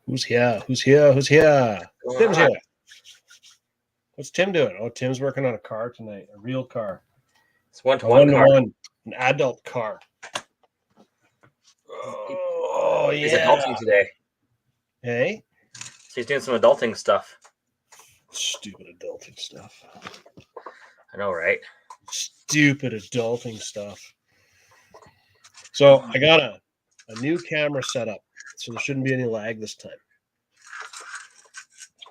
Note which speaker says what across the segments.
Speaker 1: Who's here? Who's here? Who's here?
Speaker 2: What's
Speaker 1: Tim's
Speaker 2: going
Speaker 1: here. What's Tim doing? Oh, Tim's working on a car tonight, a real car.
Speaker 2: It's one-to-one car.
Speaker 1: One-to-one, an adult car. Oh,
Speaker 2: He's
Speaker 1: yeah.
Speaker 2: adulting today.
Speaker 1: Hey?
Speaker 2: So he's doing some adulting stuff.
Speaker 1: Stupid adulting stuff.
Speaker 2: I know, right?
Speaker 1: Stupid adulting stuff. So I got a new camera set up, so there shouldn't be any lag this time.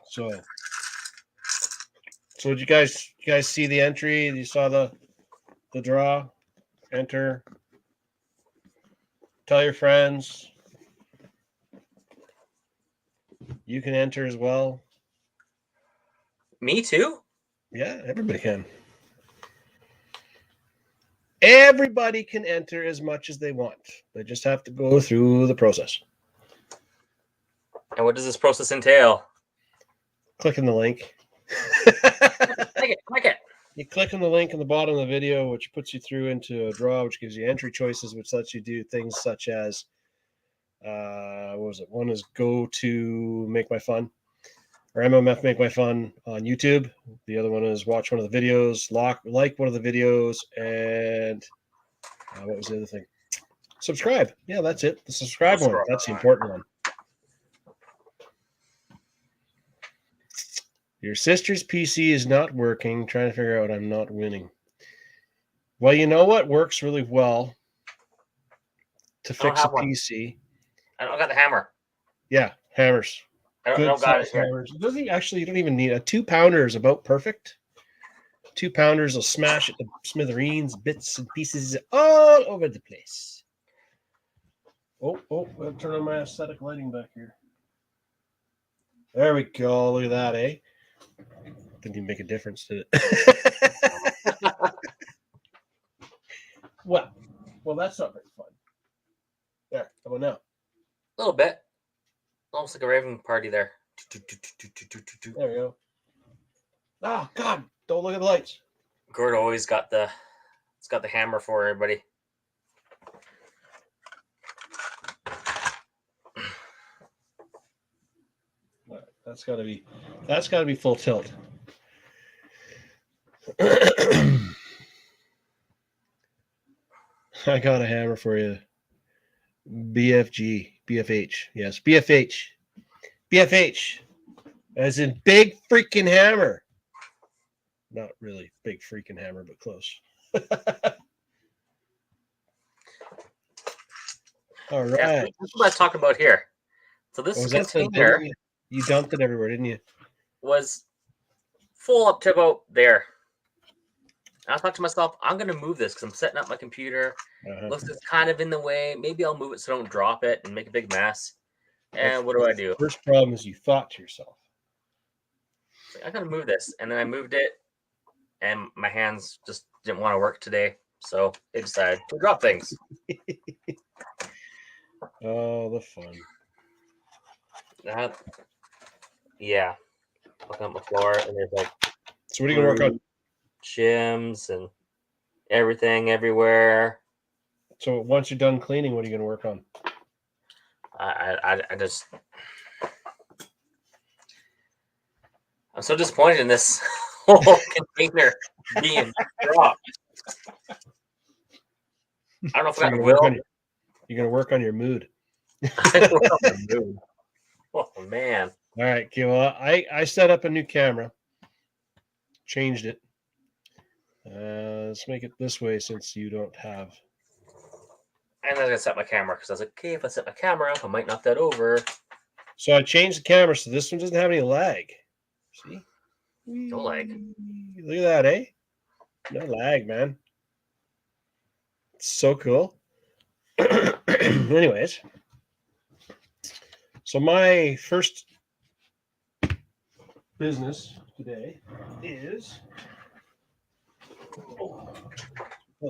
Speaker 1: So did you guys see the entry? You saw the draw? Enter. Tell your friends. You can enter as well.
Speaker 2: Me too?
Speaker 1: Yeah, everybody can. Everybody can enter as much as they want. They just have to go through the process.
Speaker 2: And what does this process entail?
Speaker 1: Clicking the link.
Speaker 2: Click it.
Speaker 1: You click on the link in the bottom of the video, which puts you through into a draw, which gives you entry choices, which lets you do things such as, what was it? One is go to Make My Fun, or MMF Make My Fun on YouTube. The other one is watch one of the videos, like one of the videos, and what was the other thing? Subscribe. Yeah, that's it. The subscribe one. That's the important one. Your sister's PC is not working. Trying to figure out I'm not winning. Well, you know what works really well to fix a PC?
Speaker 2: I don't got the hammer.
Speaker 1: Yeah, hammers.
Speaker 2: I don't got it.
Speaker 1: Hammers. You don't even need a 2-pounder is about perfect. 2-pounders will smash it to smithereens, bits and pieces all over the place. Oh, I'll turn on my aesthetic lighting back here. There we go. Look at that, eh? Didn't even make a difference, did it? Well, that's not very fun. There, how about now?
Speaker 2: A little bit. Almost like a raving party there.
Speaker 1: There we go. Oh, God. Don't look at the lights.
Speaker 2: Gord always got the hammer for everybody.
Speaker 1: All right, that's got to be full tilt. I got a hammer for you. BFH. Yes, BFH. As in big freaking hammer. Not really big freaking hammer, but close. All right.
Speaker 2: Yeah, that's what I was talking about here. So this container,
Speaker 1: you dumped it everywhere, didn't you?
Speaker 2: Was full up to about there. I thought to myself, I'm going to move this because I'm setting up my computer. Looks like it's kind of in the way. Maybe I'll move it so I don't drop it and make a big mess. And what do I do?
Speaker 1: First problem is you thought to yourself,
Speaker 2: I got to move this. And then I moved it, and my hands just didn't want to work today. So they decided to drop things.
Speaker 1: Oh, the fun.
Speaker 2: Yeah. Looking at the floor, and there's like...
Speaker 1: So what are you going to work on?
Speaker 2: Shims and everything everywhere.
Speaker 1: So once you're done cleaning, what are you going to work on?
Speaker 2: I'm so disappointed in this whole container being dropped. I don't know if I will.
Speaker 1: You're going to work on your mood.
Speaker 2: Oh, man.
Speaker 1: All right. Okay, well, I set up a new camera. Changed it. Let's make it this way since you don't have.
Speaker 2: And then I set my camera because I was like, okay, if I set my camera, I might knock that over.
Speaker 1: So I changed the camera so this one doesn't have any lag. See?
Speaker 2: No lag.
Speaker 1: Look at that, eh? No lag, man. It's so cool. Anyways, so my first business today is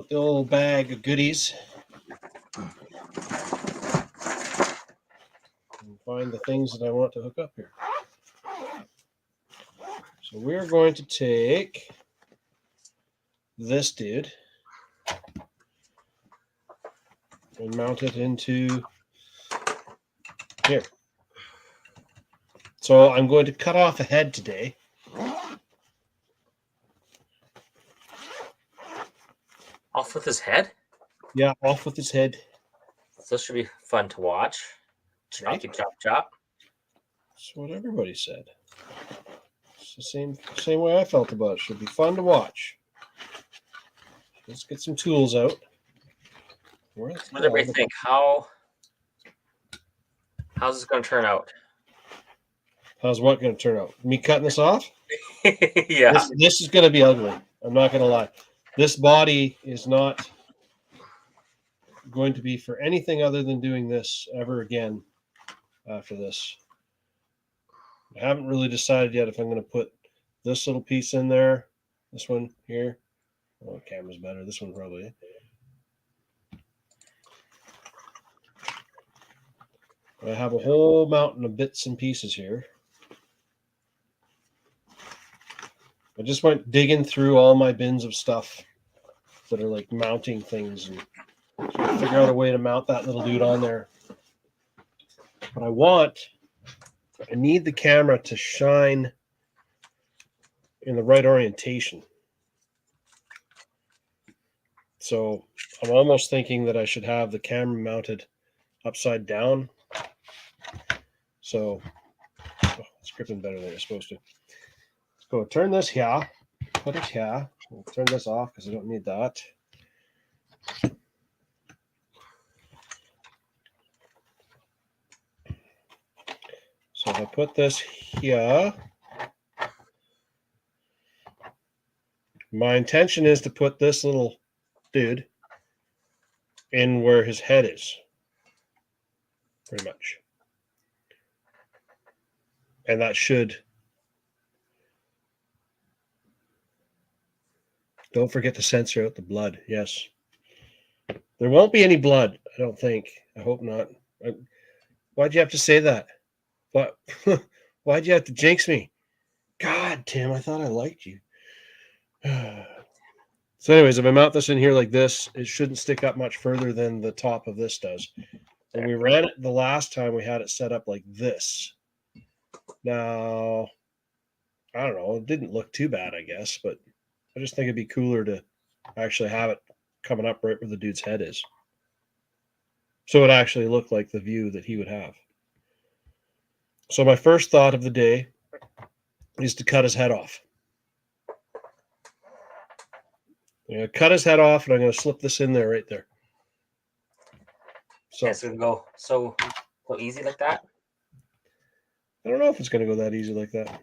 Speaker 1: the old bag of goodies. And find the things that I want to hook up here. So we're going to take this dude and mount it into So I'm going to cut off a head today.
Speaker 2: Off with his head?
Speaker 1: Yeah, off with his head.
Speaker 2: So this should be fun to watch.
Speaker 1: Right?
Speaker 2: Choppy chop chop.
Speaker 1: That's what everybody said. It's the same way I felt about it. Should be fun to watch. Let's get some tools out.
Speaker 2: What does everybody think? How's this going to turn out?
Speaker 1: How's what going to turn out? Me cutting this off?
Speaker 2: Yeah.
Speaker 1: This is going to be ugly. I'm not going to lie. This body is not going to be for anything other than doing this ever again after this. I haven't really decided yet if I'm going to put this little piece in there. This one here. Oh, the camera's better. This one probably. I have a whole mountain of bits and pieces here. I just went digging through all my bins of stuff that are like mounting things and figure out a way to mount that little dude on there. But I need the camera to shine in the right orientation. So I'm almost thinking that I should have the camera mounted upside down. So it's gripping better than it's supposed to. Go turn this here, put it here. We'll turn this off because I don't need that. So if I put this here, my intention is to put this little dude in where his head is, pretty much. And that should. Don't forget to censor out the blood. Yes. There won't be any blood, I don't think. I hope not. Why'd you have to say that? What? Why'd you have to jinx me? God, Tim, I thought I liked you. So anyways, if I mount this in here like this, it shouldn't stick up much further than the top of this does. When we ran it the last time, we had it set up like this. Now, I don't know. It didn't look too bad, I guess, but I just think it'd be cooler to actually have it coming up right where the dude's head is. So it actually looked like the view that he would have. So my first thought of the day is to cut his head off. I'm going to cut his head off, and I'm going to slip this in there right there.
Speaker 2: So it's going to go so easy like that?
Speaker 1: I don't know if it's going to go that easy like that.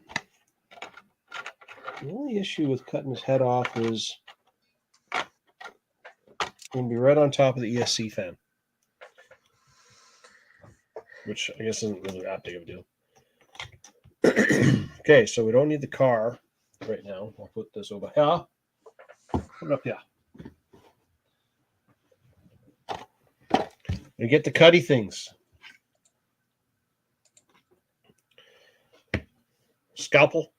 Speaker 1: The only issue with cutting his head off is it's going to be right on top of the ESC fan, which I guess isn't really that big of a deal. Okay, so we don't need the car right now. I'll put this over here. Put it up here. And get the cutty things. Scalpel.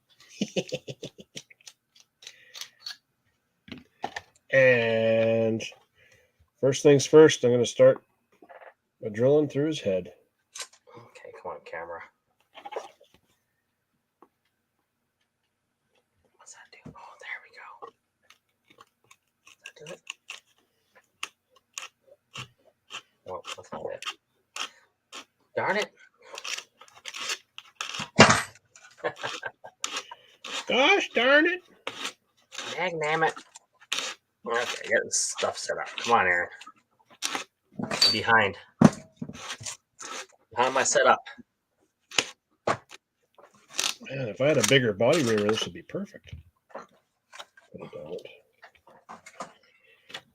Speaker 1: And first things first, I'm going to start by drilling through his head.
Speaker 2: Okay, come on, camera. What's that do? Oh, there we go. Does that do it? Oh, that's not it. Darn it.
Speaker 1: Gosh darn it.
Speaker 2: Damn it. Okay, get this stuff set up. Come on, Aaron. Behind my setup.
Speaker 1: Man, if I had a bigger body mirror, this would be perfect. But I don't.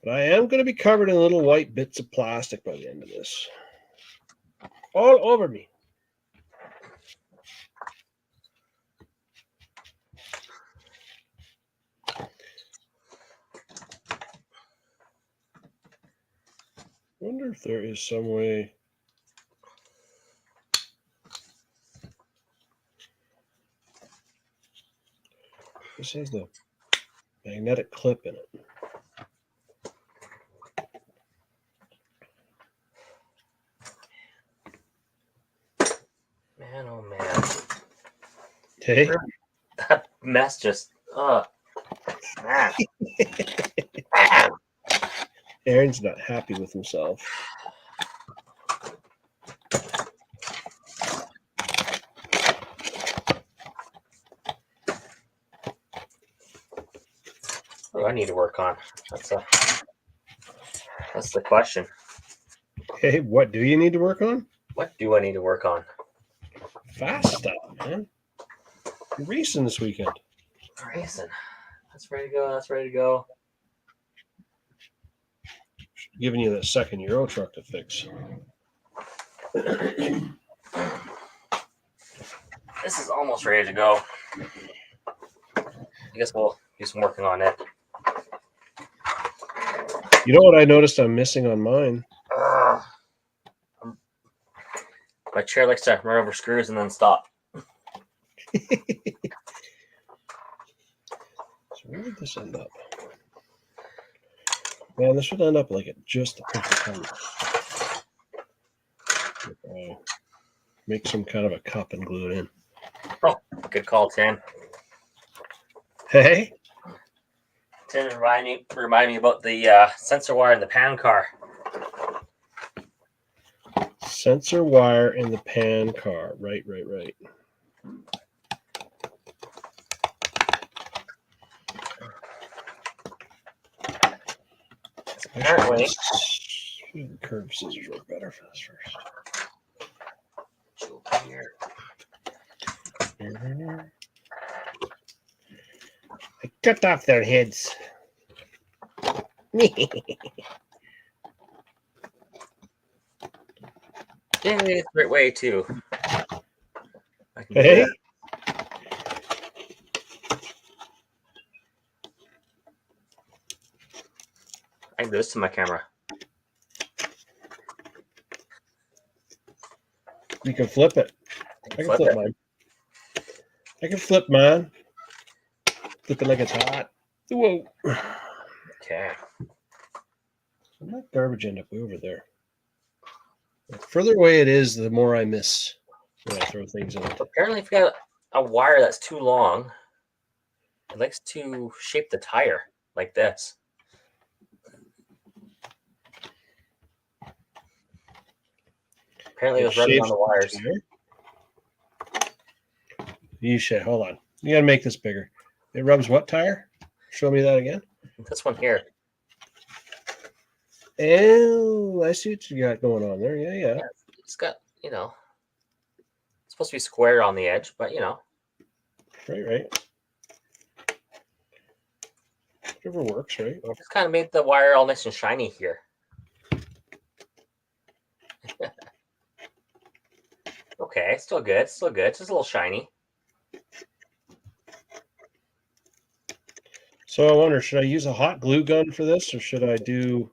Speaker 1: But I am going to be covered in little white bits of plastic by the end of this. All over me. I wonder if there is some way. This has the magnetic clip in it.
Speaker 2: Man, oh man.
Speaker 1: Hey,
Speaker 2: that mess just, man.
Speaker 1: Aaron's not happy with himself.
Speaker 2: What do I need to work on? That's the question.
Speaker 1: Hey, what do you need to work on?
Speaker 2: What do I need to work on?
Speaker 1: Fast stuff, man. You're racing this weekend.
Speaker 2: Racing. That's ready to go. That's ready to go.
Speaker 1: Giving you that second Euro truck to fix.
Speaker 2: This is almost ready to go. I guess we'll do some working on it.
Speaker 1: You know what I noticed I'm missing on mine?
Speaker 2: My chair likes to run over screws and then stop.
Speaker 1: So where would this end up? Man, this would end up like at just the perfect time. Make some kind of a cup and glue it in.
Speaker 2: Oh, good call, Tim.
Speaker 1: Hey?
Speaker 2: Tim remind me about the sensor wire in the pan car.
Speaker 1: Sensor wire in the pan car. Right.
Speaker 2: Apparently,
Speaker 1: curved scissors work better for this first. I cut off their heads.
Speaker 2: Yeah, it's a great way too.
Speaker 1: Hey?
Speaker 2: I can do this to my camera.
Speaker 1: You can flip it. I can flip mine. I can flip mine. Flip it like it's hot. Whoa.
Speaker 2: Okay.
Speaker 1: And that garbage end up way over there. The further away it is, the more I miss when I throw things in it.
Speaker 2: Apparently, if you got a wire that's too long, it likes to shape the tire like this. Apparently, it was rubbing on the wires.
Speaker 1: You should. Hold on. You got to make this bigger. It rubs what tire? Show me that again.
Speaker 2: This one here.
Speaker 1: Oh, I see what you got going on there. Yeah.
Speaker 2: It's got, it's supposed to be square on the edge, but,
Speaker 1: Right. Whatever works, right?
Speaker 2: Just kind of made the wire all nice and shiny here. Okay, still good. Just a little shiny.
Speaker 1: So I wonder, should I use a hot glue gun for this, or should I do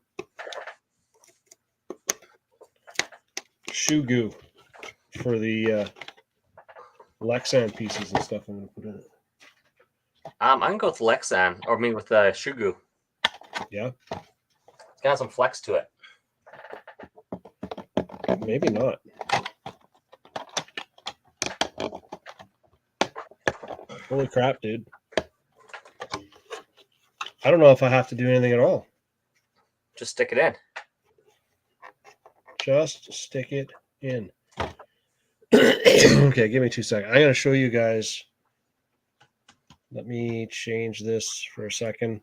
Speaker 1: shoe goo for the Lexan pieces and stuff I'm going to put in it?
Speaker 2: I'm gonna go with Lexan, or maybe with the shoe goo.
Speaker 1: Yeah.
Speaker 2: It's got some flex to it.
Speaker 1: Maybe not. Holy crap, dude. I don't know if I have to do anything at all.
Speaker 2: Just stick it in.
Speaker 1: Just stick it in. Okay, give me 2 seconds. I'm going to show you guys. Let me change this for a second.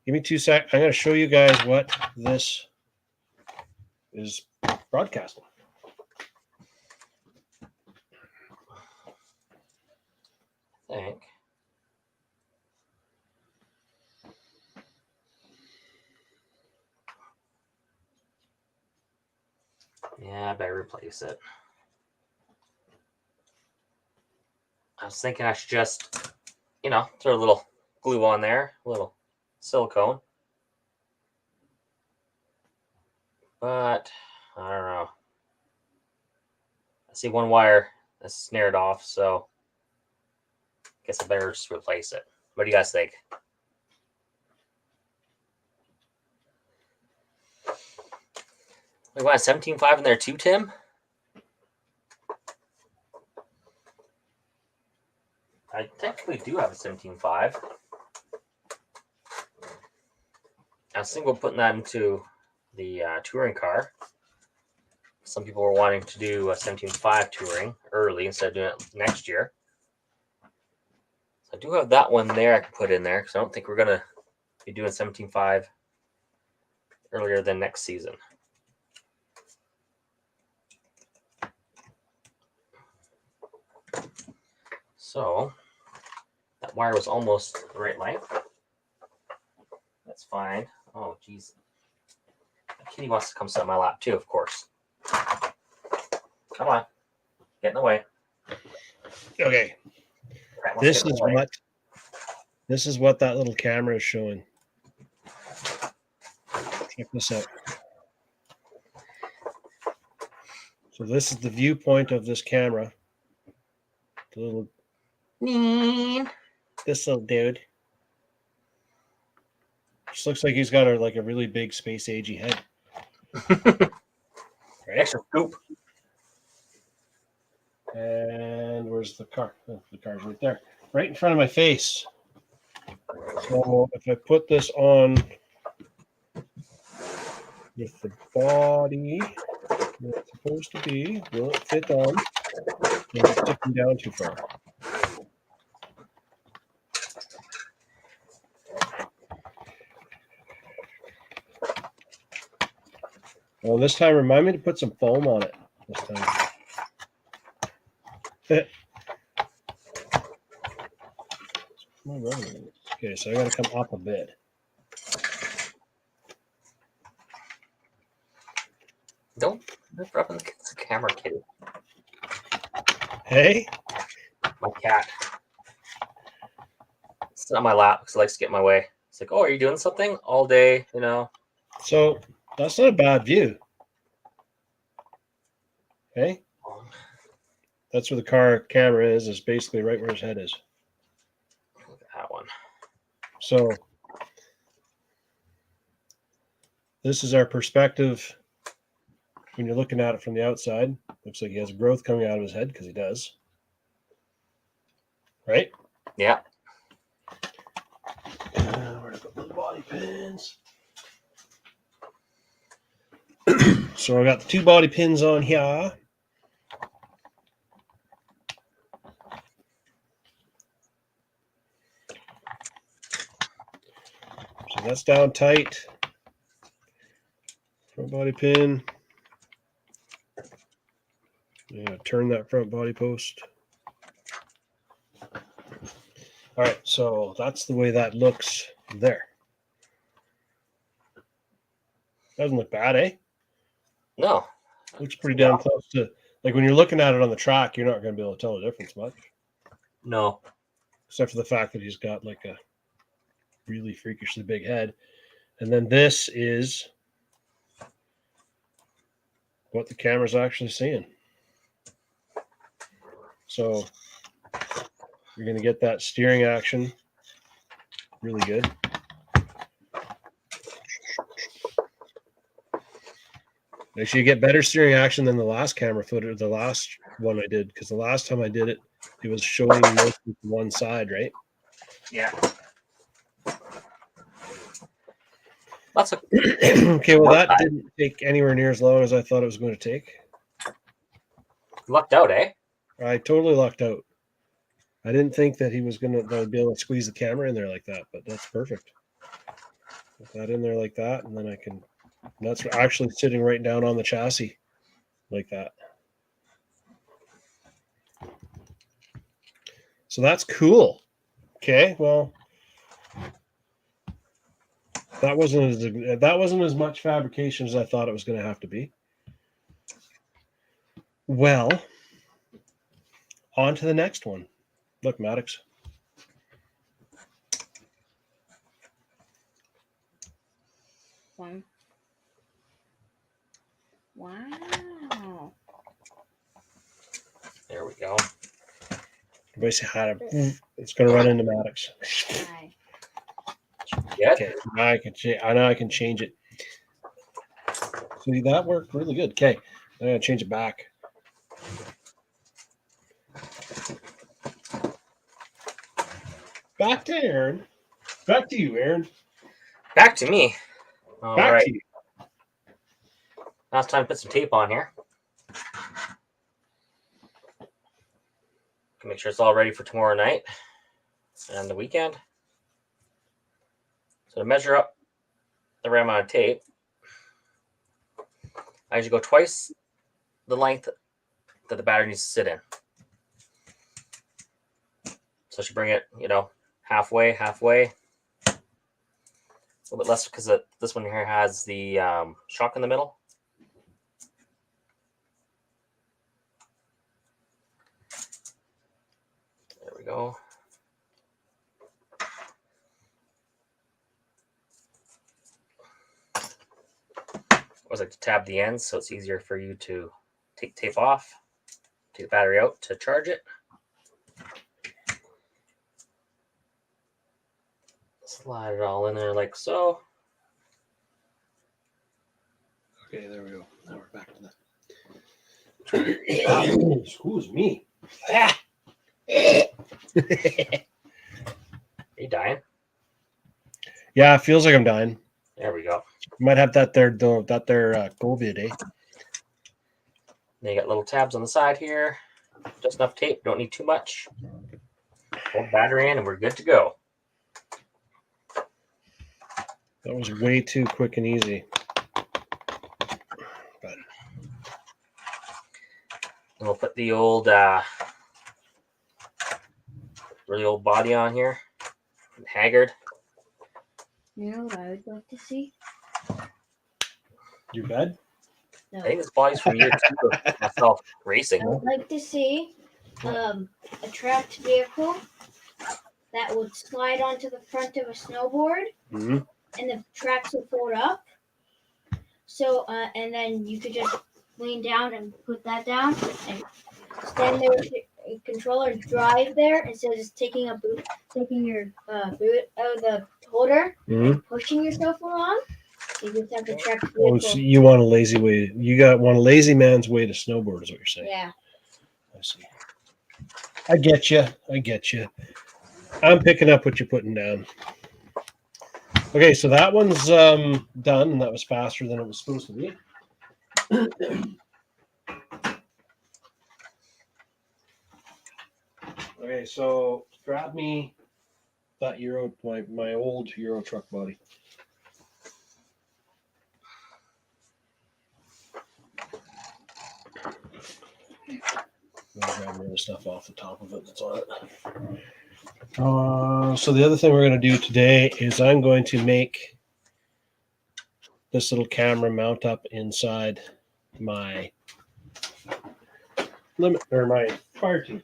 Speaker 1: Give me 2 seconds. I'm going to show you guys what this is broadcasting.
Speaker 2: I think. Yeah, I better replace it. I was thinking I should just, throw a little glue on there, a little silicone. But I don't know. I see one wire that's snared off, so I guess I better just replace it. What do you guys think? We want a 17.5 in there too, Tim? actually do have a 17.5. I was thinking of putting that into the touring car. Some people were wanting to do a 17.5 touring early instead of doing it next year. So I do have that one there I can put in there because I don't think we're going to be doing 17.5 earlier than next season. So that wire was almost the right length. That's fine. Oh, geez. Kitty wants to come sit on my lap too, of course. Come on. Get in the way.
Speaker 1: Okay. This is what that little camera is showing. Check this out. So this is the viewpoint of this camera. The little this little dude. Just looks like he's got a really big space agey head. Right?
Speaker 2: Extra scoop.
Speaker 1: And where's the car? Oh, the car's right there. Right in front of my face. So if I put this on with the body where it's supposed to be, will it fit on? It's sticking down too far. Well, this time, remind me to put some foam on it this time. Okay, so I got to come up a bit.
Speaker 2: Don't rub the camera, kitty.
Speaker 1: Hey?
Speaker 2: My cat. It's on my lap because it likes to get in my way. It's like, oh, are you doing something all day? You know.
Speaker 1: So that's not a bad view. Okay? That's where the car camera is basically right where his head is.
Speaker 2: Look at that one.
Speaker 1: So this is our perspective when you're looking at it from the outside. Looks like he has growth coming out of his head because he does. Right?
Speaker 2: Yeah.
Speaker 1: Where to put the body pins? So I got the 2 body pins on here. So that's down tight. Front body pin. Yeah, turn that front body post. All right, so that's the way that looks there. Doesn't look bad, eh?
Speaker 2: No.
Speaker 1: Looks pretty damn close to, like when you're looking at it on the track, you're not going to be able to tell the difference much.
Speaker 2: No.
Speaker 1: Except for the fact that he's got like a really freakishly big head. And then this is what the camera's actually seeing. So you're going to get that steering action really good. Actually, you get better steering action than the last camera footage, the last one I did, because the last time I did it, it was showing mostly from one side, right?
Speaker 2: Yeah. That's a
Speaker 1: okay. Well, that didn't take anywhere near as long as I thought it was going to take.
Speaker 2: Lucked out, eh?
Speaker 1: I totally lucked out. I didn't think that he was going to be able to squeeze the camera in there like that, but that's perfect. Put that in there like that, and then I can. That's actually sitting right down on the chassis like that. So that's cool. Okay, well, that wasn't as much fabrication as I thought it was going to have to be. Well, on to the next one. Look, Maddox.
Speaker 3: One. Wow.
Speaker 2: There we go.
Speaker 1: Everybody say hi to. It's going to run into Maddox.
Speaker 3: Hi.
Speaker 2: Yeah.
Speaker 1: Okay, now I can change it. See, that worked really good. Okay, I'm going to change it back. Back to Aaron. Back to you, Aaron.
Speaker 2: Back to me. All
Speaker 1: Back
Speaker 2: right.
Speaker 1: to you.
Speaker 2: Now it's time to put some tape on here. Make sure it's all ready for tomorrow night and the weekend. So to measure up the right amount of tape, I usually go twice the length that the battery needs to sit in. So I should bring it, halfway. A little bit less because this one here has the shock in the middle. There we go. I always like to tab the ends so it's easier for you to take tape off, take the battery out to charge it. Slide it all in there like so.
Speaker 1: Okay, there we go. Now we're back to that. Excuse me.
Speaker 2: Are you dying?
Speaker 1: Yeah, it feels like I'm dying.
Speaker 2: There we go.
Speaker 1: Might have that there COVID, eh?
Speaker 2: Then you got little tabs on the side here. Just enough tape. Don't need too much. Pull the battery in and we're good to go.
Speaker 1: That was way too quick and easy. But
Speaker 2: And we'll put the old, really old body on here. Haggard.
Speaker 3: You know what I would like to see?
Speaker 1: your bed?
Speaker 3: No.
Speaker 2: I think this body's from year 2 of myself racing.
Speaker 3: I would like to see a tracked vehicle that would slide onto the front of a snowboard,
Speaker 1: Mm-hmm.
Speaker 3: and the tracks would fold up. So, and then you could just lean down and put that down and stand there with your controller, drive there instead of just taking your boot out of the holder,
Speaker 1: Mm-hmm.
Speaker 3: pushing yourself along. You just have to track the
Speaker 1: Oh,
Speaker 3: vehicle.
Speaker 1: so you want a lazy way? You want a lazy man's way to snowboard, is what you're saying?
Speaker 3: Yeah.
Speaker 1: I see. I get you. I'm picking up what you're putting down. Okay, so that one's done, and that was faster than it was supposed to be. Okay, so grab me that my old Euro truck body. I'll grab the other stuff off the top of it. That's on it. So the other thing we're going to do today is I'm going to make this little camera mount up inside my limit or my fire tube.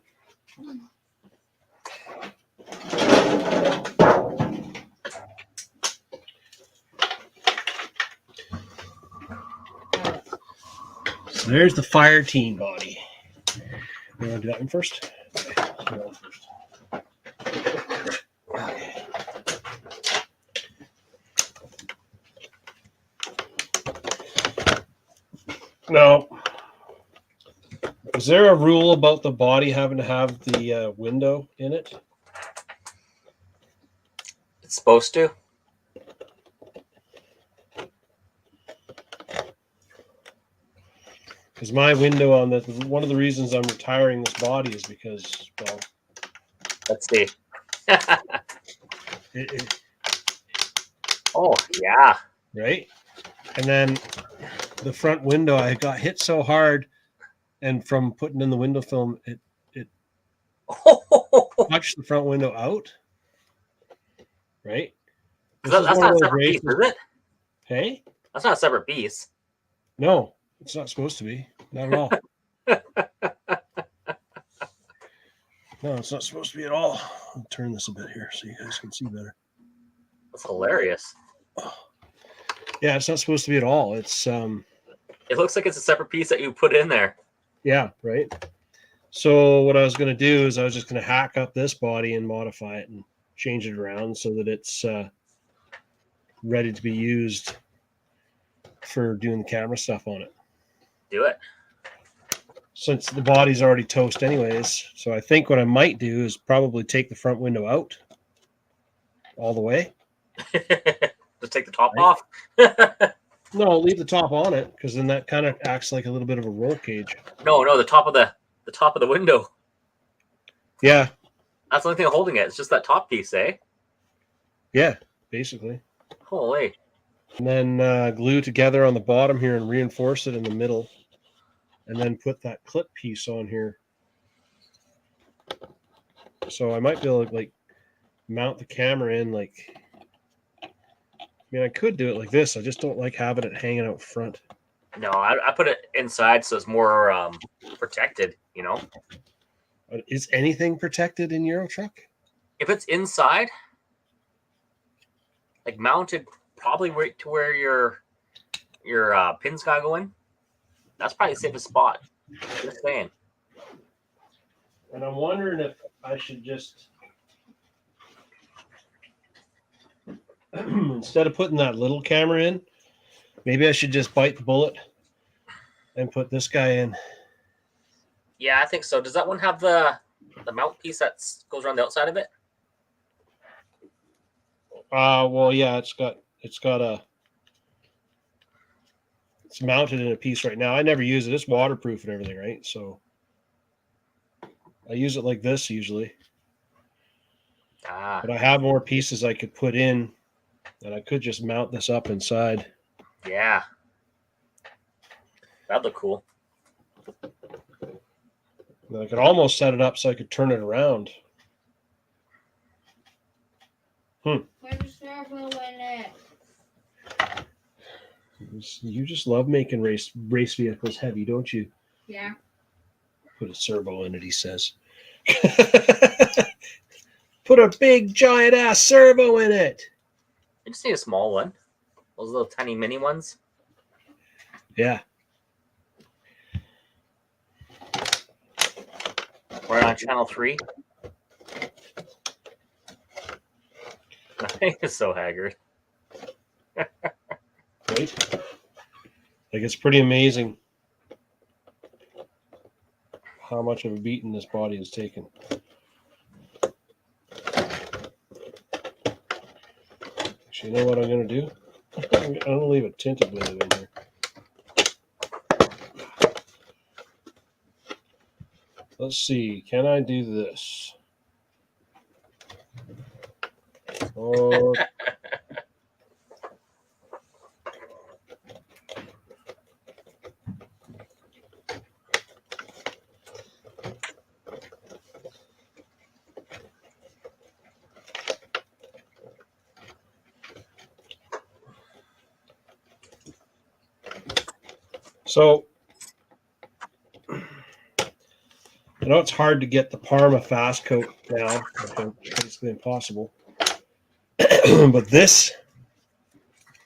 Speaker 1: So there's the fire team body. You want to do that one first? Okay, let's do that one first. Now, is there a rule about the body having to have the window in it?
Speaker 2: It's supposed to.
Speaker 1: Because my window on the one of the reasons I'm retiring this body is because, well,
Speaker 2: Let's see.
Speaker 1: it,
Speaker 2: Oh, yeah.
Speaker 1: right? And then the front window, I got hit so hard, and from putting in the window film, it touched the front window out. Right? This is
Speaker 2: That's
Speaker 1: one
Speaker 2: not
Speaker 1: of
Speaker 2: a
Speaker 1: those
Speaker 2: separate piece,
Speaker 1: races-
Speaker 2: is it?
Speaker 1: Hey?
Speaker 2: That's not a separate piece.
Speaker 1: No, it's not supposed to be. Not at all. No, it's not supposed to be at all. I'll turn this a bit here so you guys can see better.
Speaker 2: That's hilarious.
Speaker 1: Yeah, it's not supposed to be at all. It's
Speaker 2: It looks like it's a separate piece that you put in there.
Speaker 1: yeah, right. So what I was going to do is I was just going to hack up this body and modify it and change it around so that it's ready to be used for doing the camera stuff on it.
Speaker 2: Do it.
Speaker 1: Since the body's already toast anyways, so I think what I might do is probably take the front window out all the way.
Speaker 2: Just take the top
Speaker 1: Right.
Speaker 2: off.
Speaker 1: No, leave the top on it, because then that kind of acts like a little bit of a roll cage.
Speaker 2: No, the top of the window.
Speaker 1: Yeah,
Speaker 2: That's the only thing holding it. It's just that top piece, eh?
Speaker 1: yeah, basically.
Speaker 2: Holy.
Speaker 1: And then glue together on the bottom here and reinforce it in the middle, and then put that clip piece on here. So I might be able to like mount the camera in like. I mean, I could do it like this. I just don't like having it hanging out front.
Speaker 2: No, I put it inside so it's more protected, you know?
Speaker 1: Is anything protected in Euro truck?
Speaker 2: If it's inside, like mounted probably right to where your pins gotta go in, that's probably the safest spot. Just saying.
Speaker 1: And I'm wondering if I should just, instead of putting that little camera in, maybe I should just bite the bullet and put this guy in.
Speaker 2: Yeah, I think so. Does that one have the mount piece that goes around the outside of it?
Speaker 1: Well, yeah, it's mounted in a piece right now. I never use it. It's waterproof and everything, right? So I use it like this usually. But I have more pieces I could put in, and I could just mount this up inside.
Speaker 2: Yeah. That'd look cool.
Speaker 1: And I could almost set it up so I could turn it around. You just love making race vehicles heavy, don't you?
Speaker 3: Yeah.
Speaker 1: Put a servo in it, he says. Put a big giant ass servo in it.
Speaker 2: I just need a small one. Those little tiny mini ones.
Speaker 1: Yeah.
Speaker 2: We're on channel 3. It's so haggard.
Speaker 1: Right? Like, it's pretty amazing how much of a beating this body has taken. Actually, you know what I'm going to do? I'm going to leave a tinted window in here. Let's see. Can I do this? Oh. So, I know it's hard to get the Parma fast coat now. It's basically impossible. But this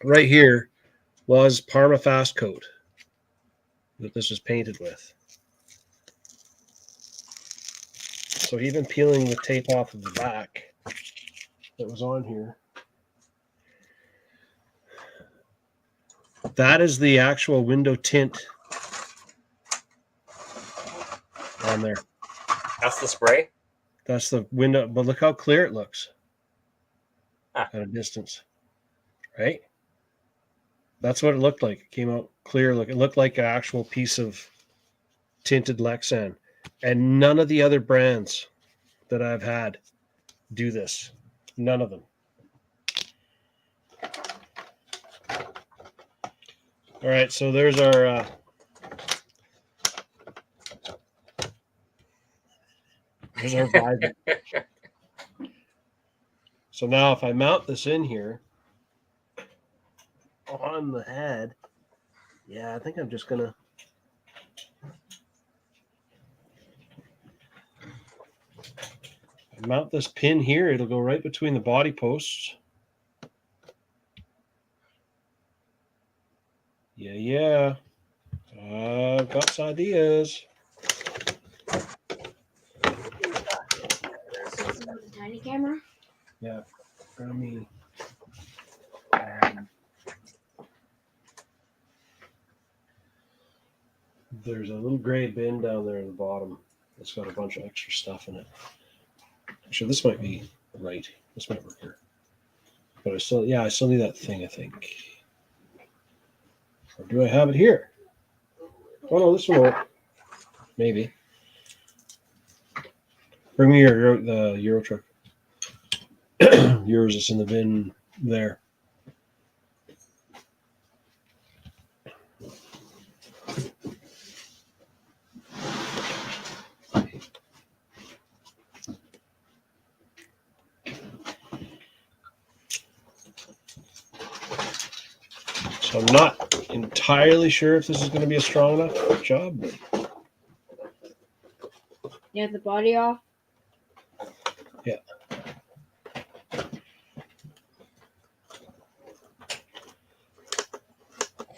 Speaker 1: right here was Parma fast coat that this was painted with. So even peeling the tape off of the back that was on here, that is the actual window tint on there.
Speaker 2: That's the spray?
Speaker 1: That's the window, but look how clear it looks at a distance, right? That's what it looked like. It came out clear. Look, it looked like an actual piece of tinted Lexan. And none of the other brands that I've had do this. None of them. All right, so there's our visor. So now if I mount this in here on the head, yeah, I think I'm just gonna mount this pin here. It'll go right between the body posts. Yeah. I've got some ideas.
Speaker 3: Tiny camera?
Speaker 1: Yeah. Let me. There's a little gray bin down there in the bottom that's got a bunch of extra stuff in it. Actually, this might be right. This might work here. But I still need that thing, I think. Or do I have it here? Oh no, this one won't. Maybe. Bring me the Euro truck. Yours is in the bin there. So I'm not entirely sure if this is going to be a strong enough job. But
Speaker 3: You have the body off?
Speaker 1: Yeah.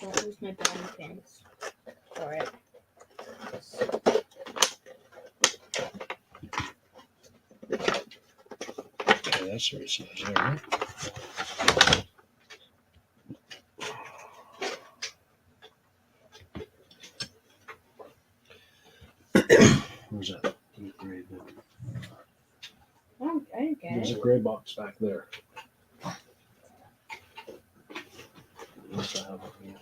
Speaker 3: Don't lose my body pins for it.
Speaker 1: Okay, that's the size there. Where's that?
Speaker 3: I didn't get
Speaker 1: There's
Speaker 3: it.
Speaker 1: a gray box back there. Unless I have it here.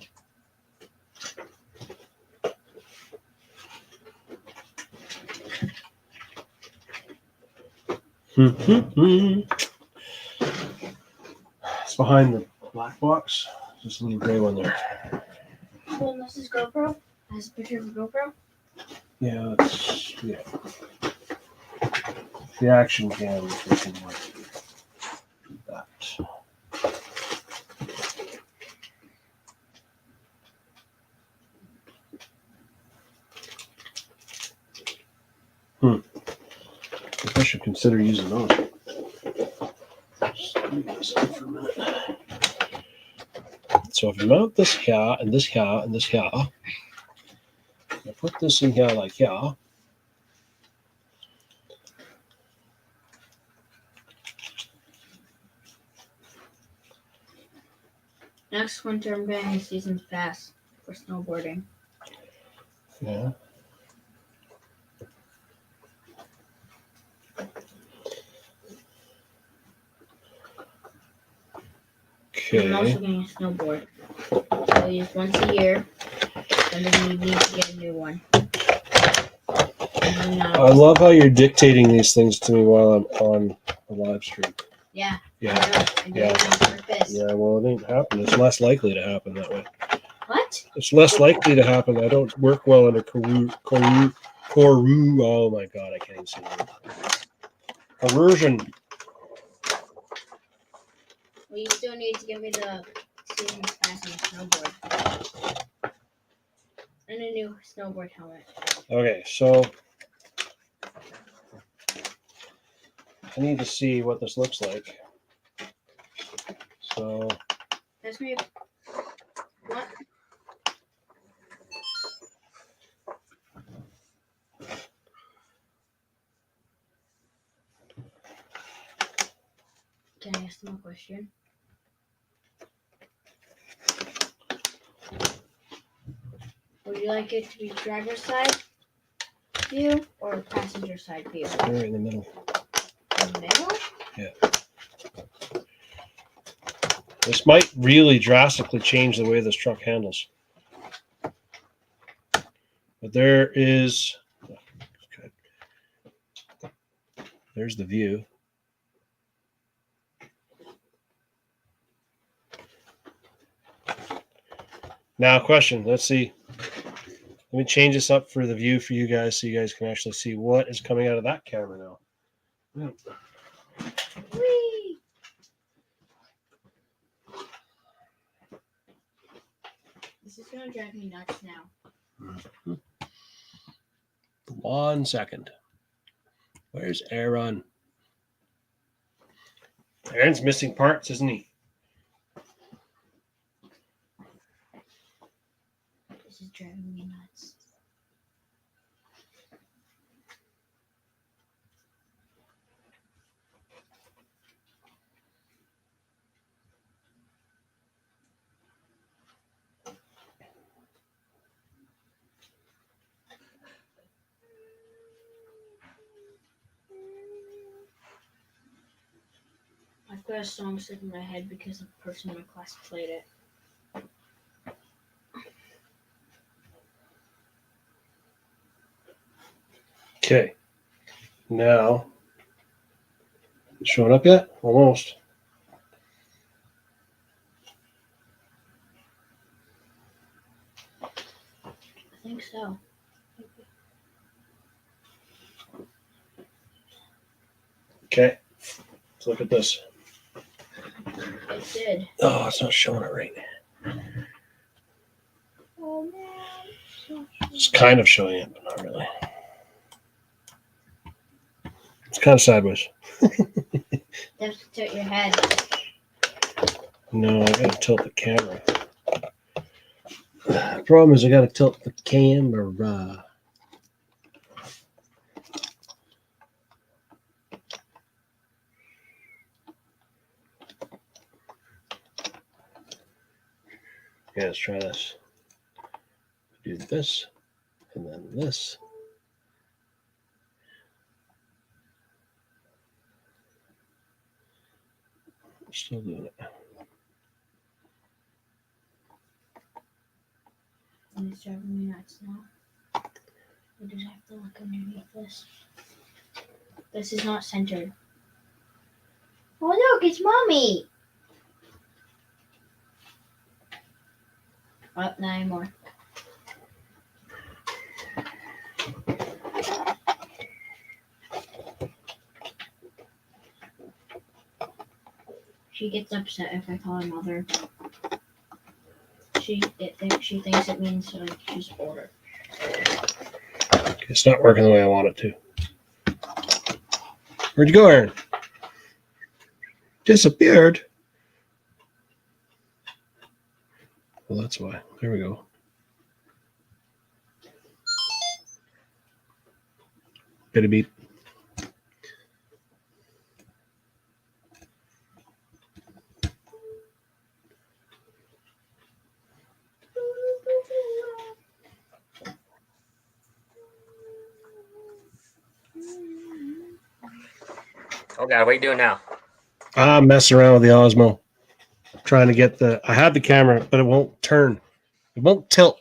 Speaker 1: It's behind the black box. Just a little gray one there.
Speaker 3: Well, this is GoPro. Has a picture of a GoPro.
Speaker 1: Yeah, yeah. The action cam is looking like that. I should consider using those. Just leave this on for a minute. So if you mount this here and this here and this here, you put this in here like here.
Speaker 3: Next winter, I'm getting a season's pass for snowboarding.
Speaker 1: Yeah.
Speaker 3: And I'm also
Speaker 1: Okay.
Speaker 3: getting a snowboard. I use once a year, and then you need to get a new one.
Speaker 1: I love how you're dictating these things to me while I'm on the live stream.
Speaker 3: Yeah.
Speaker 1: Yeah.
Speaker 3: I know. I do it on purpose.
Speaker 1: Yeah, well, it ain't happening. It's less likely to happen that way.
Speaker 3: What?
Speaker 1: It's less likely to happen. I don't work well under Koru. Oh my god, I can't even say that. Coercion.
Speaker 3: Well, you still need to give me the season's pass on the snowboard. And a new snowboard helmet.
Speaker 1: Okay, so I need to see what this looks like. So
Speaker 3: That's me. What? Can I ask them a question? Would you like it to be driver's side view or passenger side view?
Speaker 1: right in the middle.
Speaker 3: In the middle?
Speaker 1: Yeah. This might really drastically change the way this truck handles. But there is, there's the view. Now, question. Let's see. Let me change this up for the view for you guys so you guys can actually see what is coming out of that camera now. Yeah.
Speaker 3: Whee! This is going to drive me nuts now.
Speaker 1: 1 second. Where's Aaron? Aaron's missing parts, isn't he?
Speaker 3: This is driving me nuts. My got a song stuck in my head because the person in my class played it.
Speaker 1: Okay. Now, showing up yet? Almost.
Speaker 3: I think so.
Speaker 1: Okay. Let's look at this.
Speaker 3: It did.
Speaker 1: Oh, it's not showing it right.
Speaker 3: Oh man.
Speaker 1: It's kind of showing it, but not really. It's kind of sideways.
Speaker 3: You have to tilt your head.
Speaker 1: No, I gotta tilt the camera. The problem is I gotta tilt the camera. Okay, let's try this. Do this, and then this. Still doing it.
Speaker 3: And it's driving me nuts now. I just have to look underneath this. This is not centered. Oh look, it's mommy! Oh, not anymore. She gets upset if I call her mother. She thinks it means like she's older.
Speaker 1: It's not working the way I want it to. Where'd you go, Aaron? Disappeared. Well, that's why. There we go. Bit of beep.
Speaker 2: Oh God, what are you doing now?
Speaker 1: I'm messing around with the Osmo. Trying to get I have the camera, but it won't turn. It won't tilt.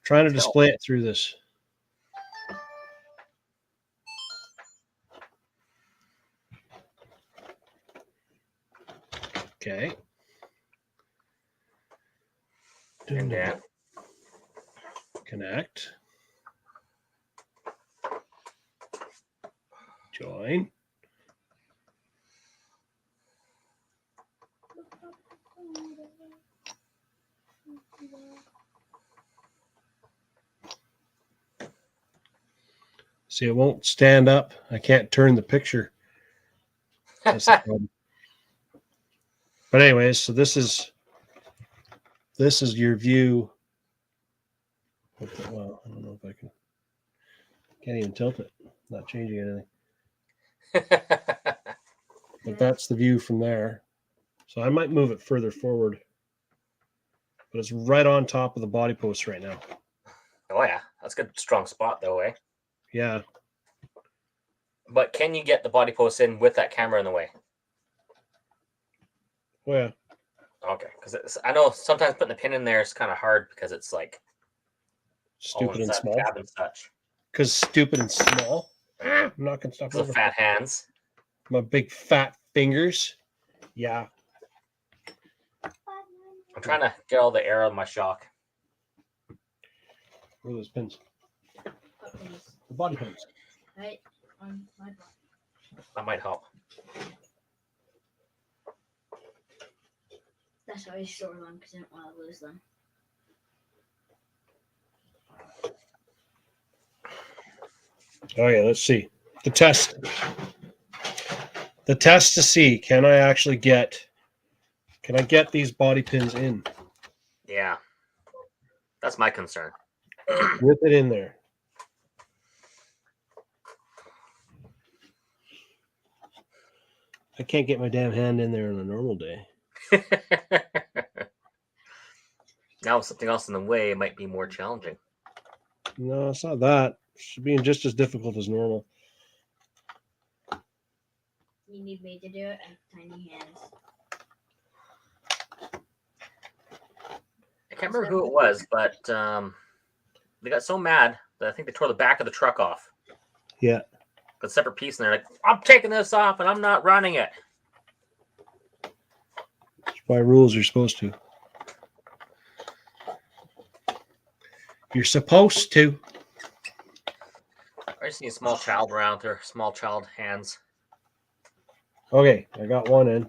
Speaker 1: Trying to display it through this. Okay.
Speaker 2: And then
Speaker 1: Connect. Join. See, it won't stand up. I can't turn the picture. That's the problem. But anyways, so this is your view. Well, I don't know if I can. Can't even tilt it. Not changing anything. But that's the view from there. So I might move it further forward. But it's right on top of the body post right now.
Speaker 2: Oh yeah, that's a good strong spot though, eh?
Speaker 1: Yeah.
Speaker 2: But can you get the body post in with that camera in the way?
Speaker 1: Oh yeah.
Speaker 2: Okay, because I know sometimes putting the pin in there is kind of hard because it's like
Speaker 1: Stupid and small.
Speaker 2: Cab and such.
Speaker 1: Because stupid and small. I'm not gonna stop
Speaker 2: The
Speaker 1: over.
Speaker 2: fat hands.
Speaker 1: My big fat fingers. Yeah.
Speaker 2: I'm trying to get all the air out of my shock.
Speaker 1: Where are those pins? The body pins.
Speaker 3: Right on my body.
Speaker 2: That might help.
Speaker 3: That's why I store them because I don't want to lose them.
Speaker 1: Oh yeah, let's see. The test. The test to see, can I get these body pins in?
Speaker 2: Yeah. That's my concern.
Speaker 1: With it in there. I can't get my damn hand in there on a normal day.
Speaker 2: Now with something else in the way, it might be more challenging.
Speaker 1: No, it's not that. It should be just as difficult as normal.
Speaker 3: You need me to do it? I have tiny hands.
Speaker 2: I can't remember who it was, but they got so mad that I think they tore the back of the truck off.
Speaker 1: Yeah.
Speaker 2: A separate piece, and they're like, I'm taking this off and I'm not running it.
Speaker 1: By rules, you're supposed to. You're supposed to.
Speaker 2: I just need a small child around there, small child hands.
Speaker 1: Okay, I got one in.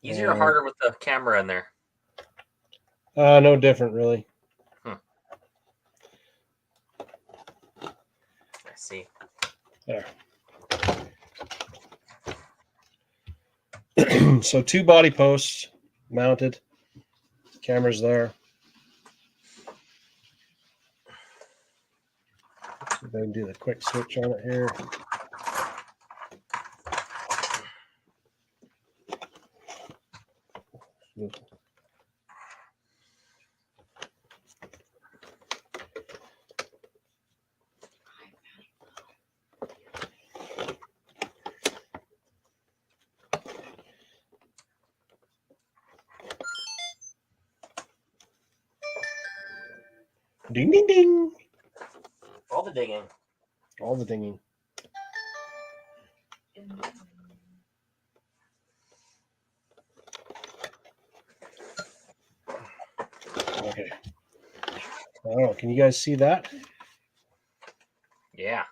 Speaker 2: Easier or harder with the camera in there?
Speaker 1: No different, really.
Speaker 2: I see.
Speaker 1: There. So 2 body posts mounted. Camera's there. See if I can do the quick switch on it here. Ding, ding, ding.
Speaker 2: All the digging.
Speaker 1: All the dinging. Okay. Oh, can you guys see that?
Speaker 2: Yeah.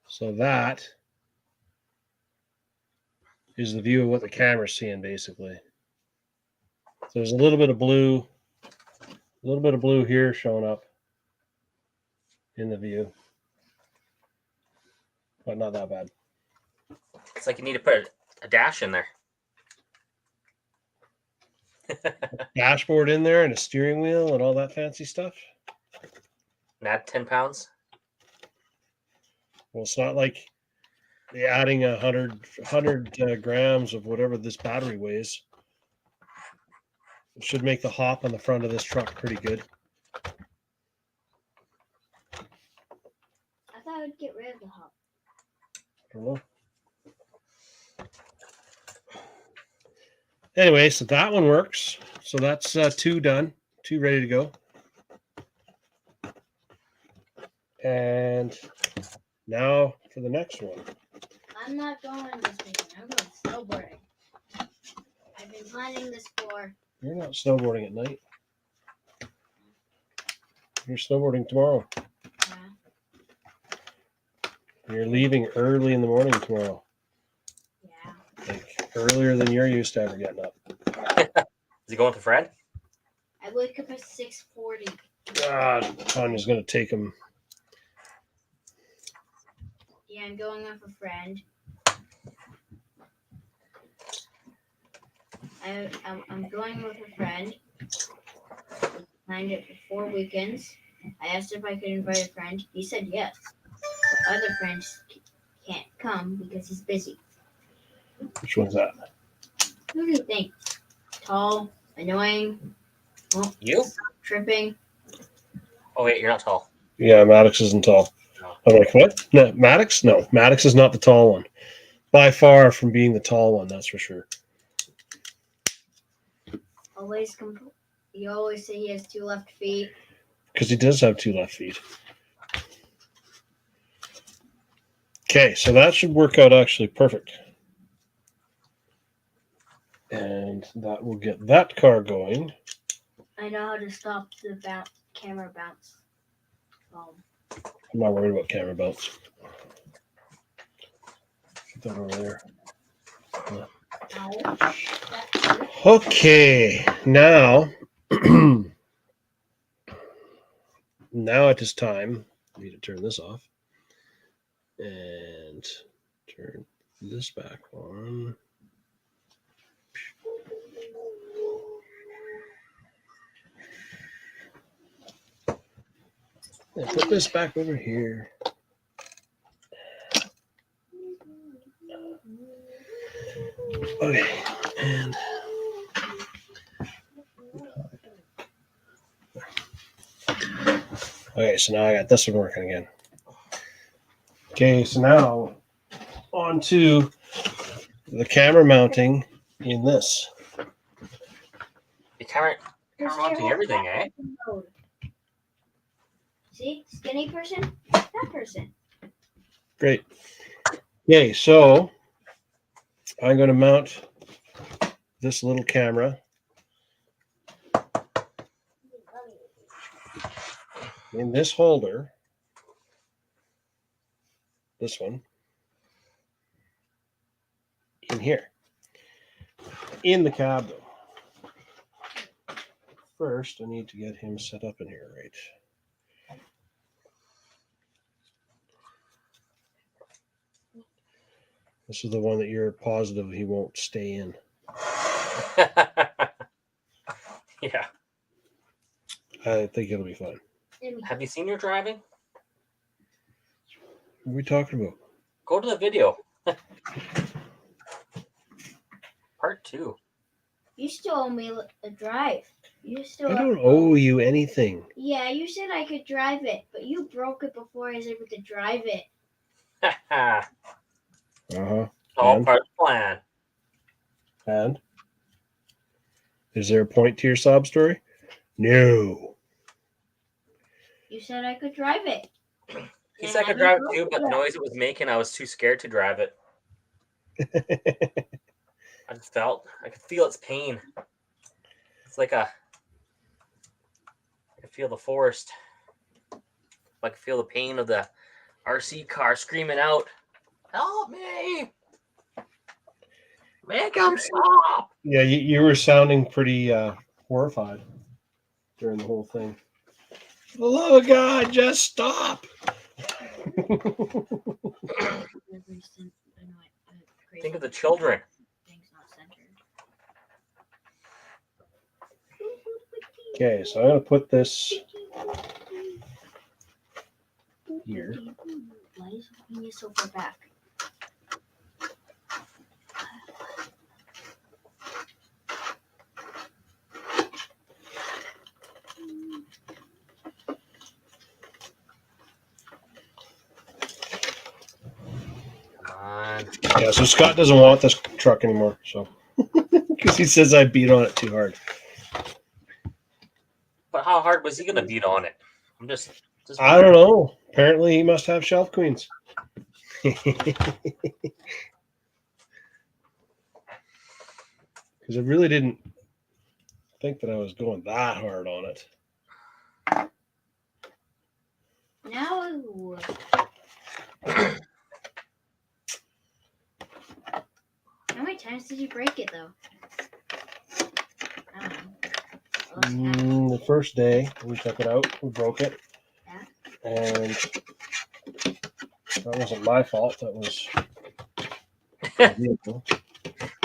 Speaker 1: So that is the view of what the camera's seeing, basically. So there's a little bit of blue here showing up in the view, but not that bad.
Speaker 2: It's like you need to put a dash in there.
Speaker 1: Dashboard in there and a steering wheel and all that fancy stuff.
Speaker 2: And add 10 pounds.
Speaker 1: Well, it's not like you're adding 100 grams of whatever this battery weighs. It should make the hop on the front of this truck pretty good.
Speaker 3: I thought I would get rid of the hop.
Speaker 1: I don't know. Anyway, so that one works. So that's 2 done, 2 ready to go. And now for the next one.
Speaker 3: I'm not going this weekend. I'm going snowboarding. I've been planning this for.
Speaker 1: You're not snowboarding at night. You're snowboarding tomorrow.
Speaker 3: Yeah.
Speaker 1: You're leaving early in the morning tomorrow.
Speaker 3: Yeah.
Speaker 1: Like earlier than you're used to ever getting up.
Speaker 2: Is he going with a friend?
Speaker 3: I wake up at 6:40.
Speaker 1: God, Tanya's going to take him.
Speaker 3: Yeah, I'm going with a friend. I'm going with a friend. We planned it for 4 weekends. I asked if I could invite a friend. He said yes. But other friends can't come because he's busy.
Speaker 1: Which one's that?
Speaker 3: Who do you think? Tall, annoying, won't
Speaker 2: You?
Speaker 3: stop tripping.
Speaker 2: Oh, wait, you're not tall.
Speaker 1: Yeah, Maddox isn't tall.
Speaker 2: No.
Speaker 1: I'm like, what? No, Maddox? No, Maddox is not the tall one. By far from being the tall one, that's for sure.
Speaker 3: You always say he has 2 left feet.
Speaker 1: Because he does have 2 left feet. Okay, so that should work out actually perfect. And that will get that car going.
Speaker 3: I know how to stop the camera bounce.
Speaker 1: I'm not worried about camera bounce. Put that over there. Okay, now it is time for me to turn this off and turn this back on. And put this back over here. Okay, and okay, so now I got this one working again. Okay, so now on to the camera mounting in this.
Speaker 2: The camera mounting everything, eh?
Speaker 3: See, skinny person, that person.
Speaker 1: Great. Okay, so I'm going to mount this little camera in this holder. This one. In here. In the cab, though. First, I need to get him set up in here, right? This is the one that you're positive he won't stay in.
Speaker 2: Yeah.
Speaker 1: I think it'll be fun.
Speaker 2: Have you seen your driving?
Speaker 1: What are we talking about?
Speaker 2: Go to the video. Part 2.
Speaker 3: You still owe me a drive.
Speaker 1: I don't owe you anything.
Speaker 3: Yeah, you said I could drive it, but you broke it before I was able to drive it.
Speaker 1: Uh-huh.
Speaker 2: All
Speaker 1: And?
Speaker 2: part of the plan.
Speaker 1: And? Is there a point to your sob story? No.
Speaker 3: You said I could drive it.
Speaker 2: He said I could drive it too, but the noise it was making, I was too scared to drive it. I could feel its pain. It's like I could feel the forest. I could feel the pain of the RC car screaming out, "Help me! Make him stop!"
Speaker 1: Yeah, you were sounding pretty horrified during the whole thing. For the love of God, just stop!
Speaker 2: Think of the children.
Speaker 1: Okay, so I'm going to put this here.
Speaker 3: Why is he so far back?
Speaker 2: Come on.
Speaker 1: Yeah, so Scott doesn't want this truck anymore, so because he says I beat on it too hard.
Speaker 2: But how hard was he going to beat on it? I'm just
Speaker 1: I don't know. Apparently, he must have shelf queens. Because I really didn't think that I was going that hard on it.
Speaker 3: No. How many times did you break it, though? I don't know.
Speaker 1: The first day we took it out, we broke it.
Speaker 3: Yeah.
Speaker 1: And that wasn't my fault. That was the vehicle.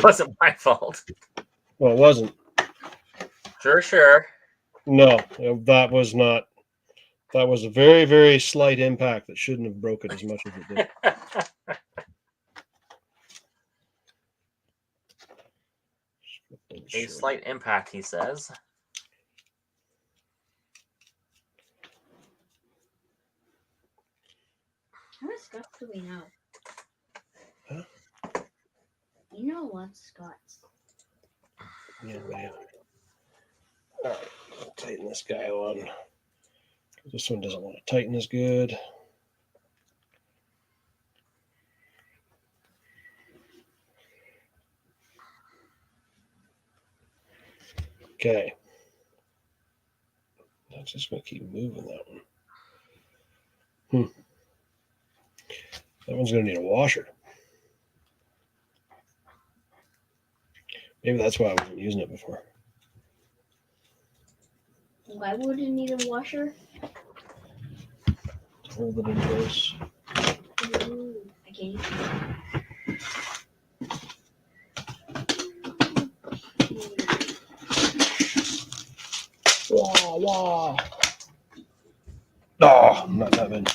Speaker 2: wasn't my fault.
Speaker 1: Well, it wasn't.
Speaker 2: Sure.
Speaker 1: No, that was not. That was a very, very slight impact that shouldn't have broken as much as it did.
Speaker 2: A slight impact, he says.
Speaker 3: How much Scots do we know?
Speaker 1: Huh?
Speaker 3: You know what's Scots?
Speaker 1: Yeah, man. All right, I'll tighten this guy on. This one doesn't want to tighten as good. Okay. That's just going to keep moving that one. That one's going to need a washer. Maybe that's why I wasn't using it before.
Speaker 3: Why would it need a washer?
Speaker 1: To hold it in place.
Speaker 3: Ooh, I can't use it.
Speaker 1: Wah. Oh, not that bad.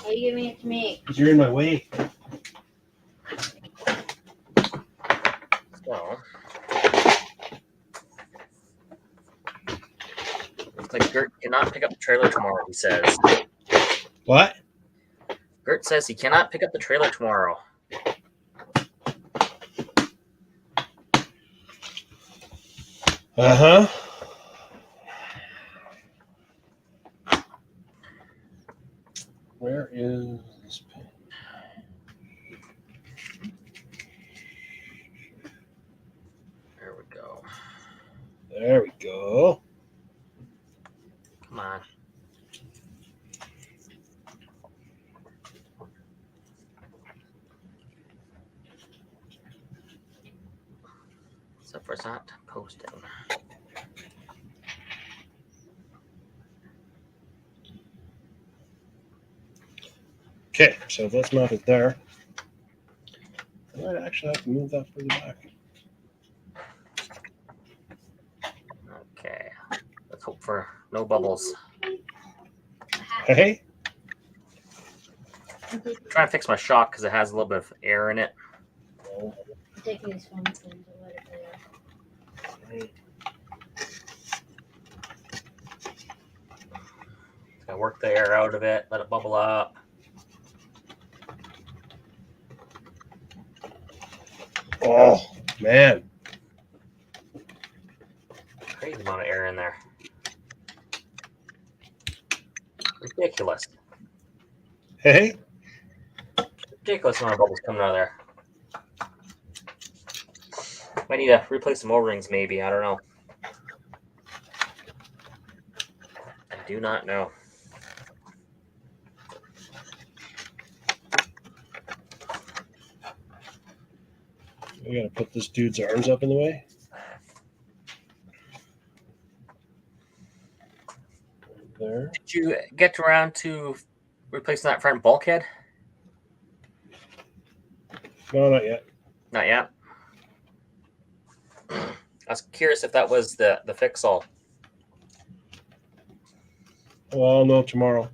Speaker 3: Why are you giving it to me?
Speaker 1: Because you're in my way.
Speaker 2: So, pick up the trailer tomorrow, he says.
Speaker 1: What?
Speaker 2: Gert says he cannot pick up the trailer tomorrow.
Speaker 1: Uh-huh. Where is this pen?
Speaker 2: There we go.
Speaker 1: There we go.
Speaker 2: Come on. Except for it's not posting.
Speaker 1: Okay, so that's mounted there. I might actually have to move that further back.
Speaker 2: Okay. Let's hope for no bubbles.
Speaker 1: Hey?
Speaker 2: I'm trying to fix my shock because it has a little bit of air in it.
Speaker 1: Oh,
Speaker 3: Taking this one to let it
Speaker 1: right.
Speaker 2: I work the air out of it, let it bubble up.
Speaker 1: Oh, man.
Speaker 2: Crazy amount of air in there. Ridiculous.
Speaker 1: Hey?
Speaker 2: Ridiculous amount of bubbles coming out of there. Might need to replace some O-rings maybe. I don't know. I do not know.
Speaker 1: We gotta put this dude's arms up in the way. There.
Speaker 2: Did you get around to replacing that front bulkhead?
Speaker 1: No, not yet.
Speaker 2: Not yet. I was curious if that was the fix-all.
Speaker 1: Well, I'll know tomorrow.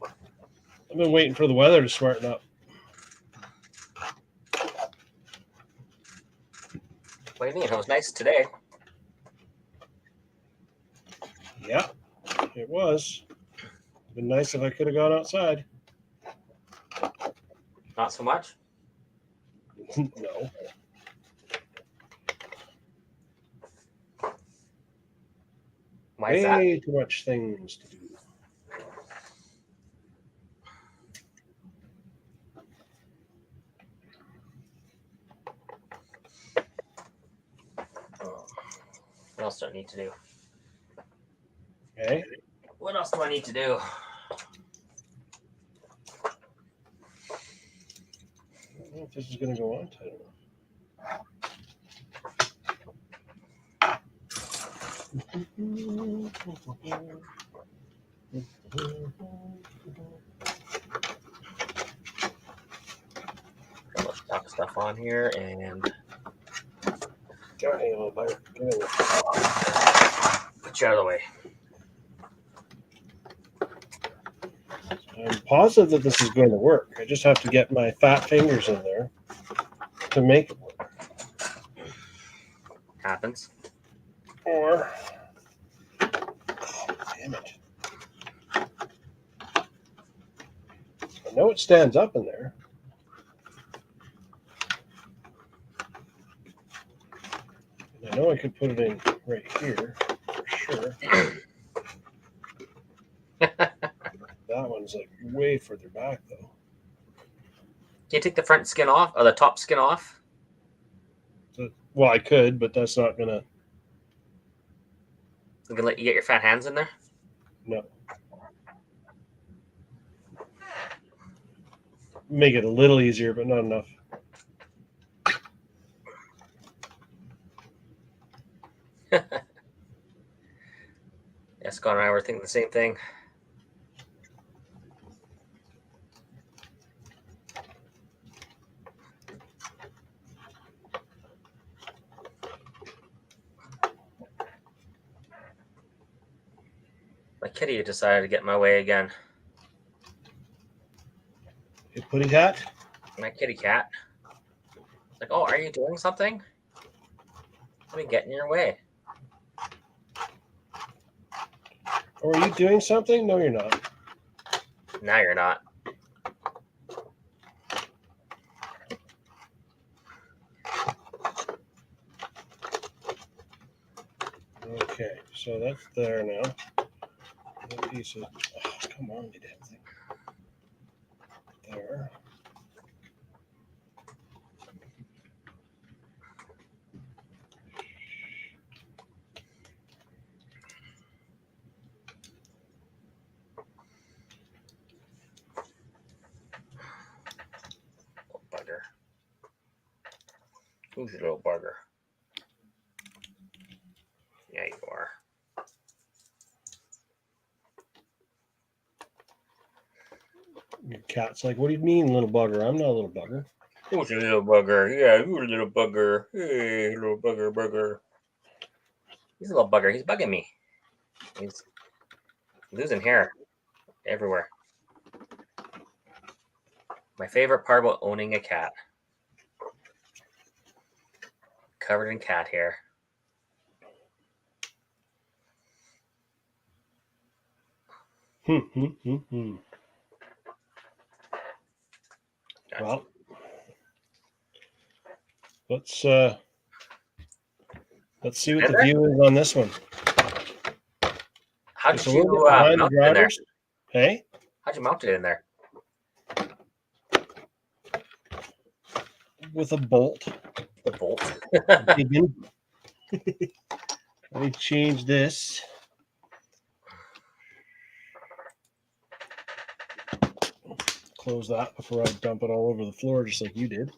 Speaker 1: I've been waiting for the weather to smarten up.
Speaker 2: What do you mean? It was nice today.
Speaker 1: Yeah, it was. Been nice if I could have gone outside.
Speaker 2: Not so much.
Speaker 1: No.
Speaker 2: Why is that?
Speaker 1: Way too much things to do.
Speaker 2: What else do I need to do?
Speaker 1: Okay.
Speaker 2: What else do I need to do?
Speaker 1: I don't know if this is going to go on title.
Speaker 2: Got a stock stuff on here and
Speaker 1: Got a little bite.
Speaker 2: put you out of the way.
Speaker 1: I'm positive that this is going to work. I just have to get my fat fingers in there to make it work.
Speaker 2: Happens.
Speaker 1: Or, damn it. I know it stands up in there. And I know I could put it in right here for sure. That one's like way further back though.
Speaker 2: Can you take the front skin off or the top skin off?
Speaker 1: Well, I could, but that's not gonna.
Speaker 2: I'm gonna let you get your fat hands in there.
Speaker 1: No. Make it a little easier, but not enough.
Speaker 2: Yeah, Scott and I were thinking the same thing. My kitty decided to get in my way again.
Speaker 1: Hey, Putty Cat?
Speaker 2: My kitty cat. Like, oh, are you doing something? Let me get in your way.
Speaker 1: Oh, are you doing something? No, you're not.
Speaker 2: Now you're not.
Speaker 1: Okay, so that's there now. That piece of, oh, come on, you damn thing. There.
Speaker 2: Little bugger. Who's your little bugger? Yeah, you are.
Speaker 1: Your cat's like, what do you mean, little bugger? I'm not a little bugger.
Speaker 2: Who's your little bugger? Yeah, you're a little bugger. Hey, little bugger. He's a little bugger. He's bugging me. He's losing hair everywhere. My favorite part about owning a cat. Covered in cat hair.
Speaker 1: Well, let's see what the view is on this one.
Speaker 2: How'd
Speaker 1: It's
Speaker 2: you
Speaker 1: a little bit behind
Speaker 2: mount
Speaker 1: the
Speaker 2: it in there?
Speaker 1: drivers. Hey?
Speaker 2: How'd you mount it in there?
Speaker 1: With a bolt.
Speaker 2: The bolt.
Speaker 1: Let me change this. Close that before I dump it all over the floor, just like you did.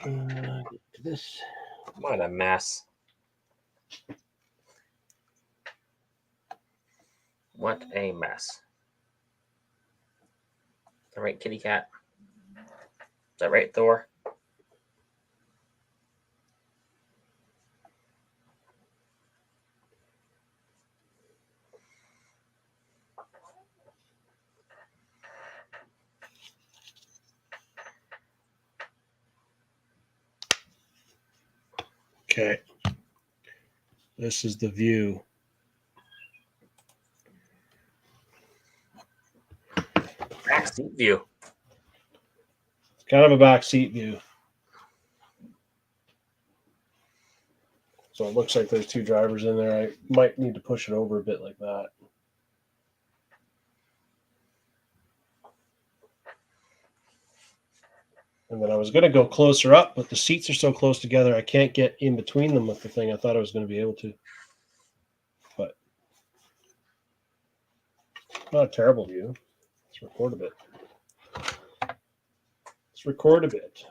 Speaker 1: Get to this.
Speaker 2: What a mess. What a mess. Is that right, kitty cat? Is that right, Thor?
Speaker 1: Okay. This is the view.
Speaker 2: Back seat view.
Speaker 1: It's kind of a back seat view. So it looks like there's two drivers in there. I might need to push it over a bit like that. And then I was going to go closer up, but the seats are so close together, I can't get in between them with the thing. I thought I was going to be able to. But not a terrible view. Let's record a bit. Let's record a bit.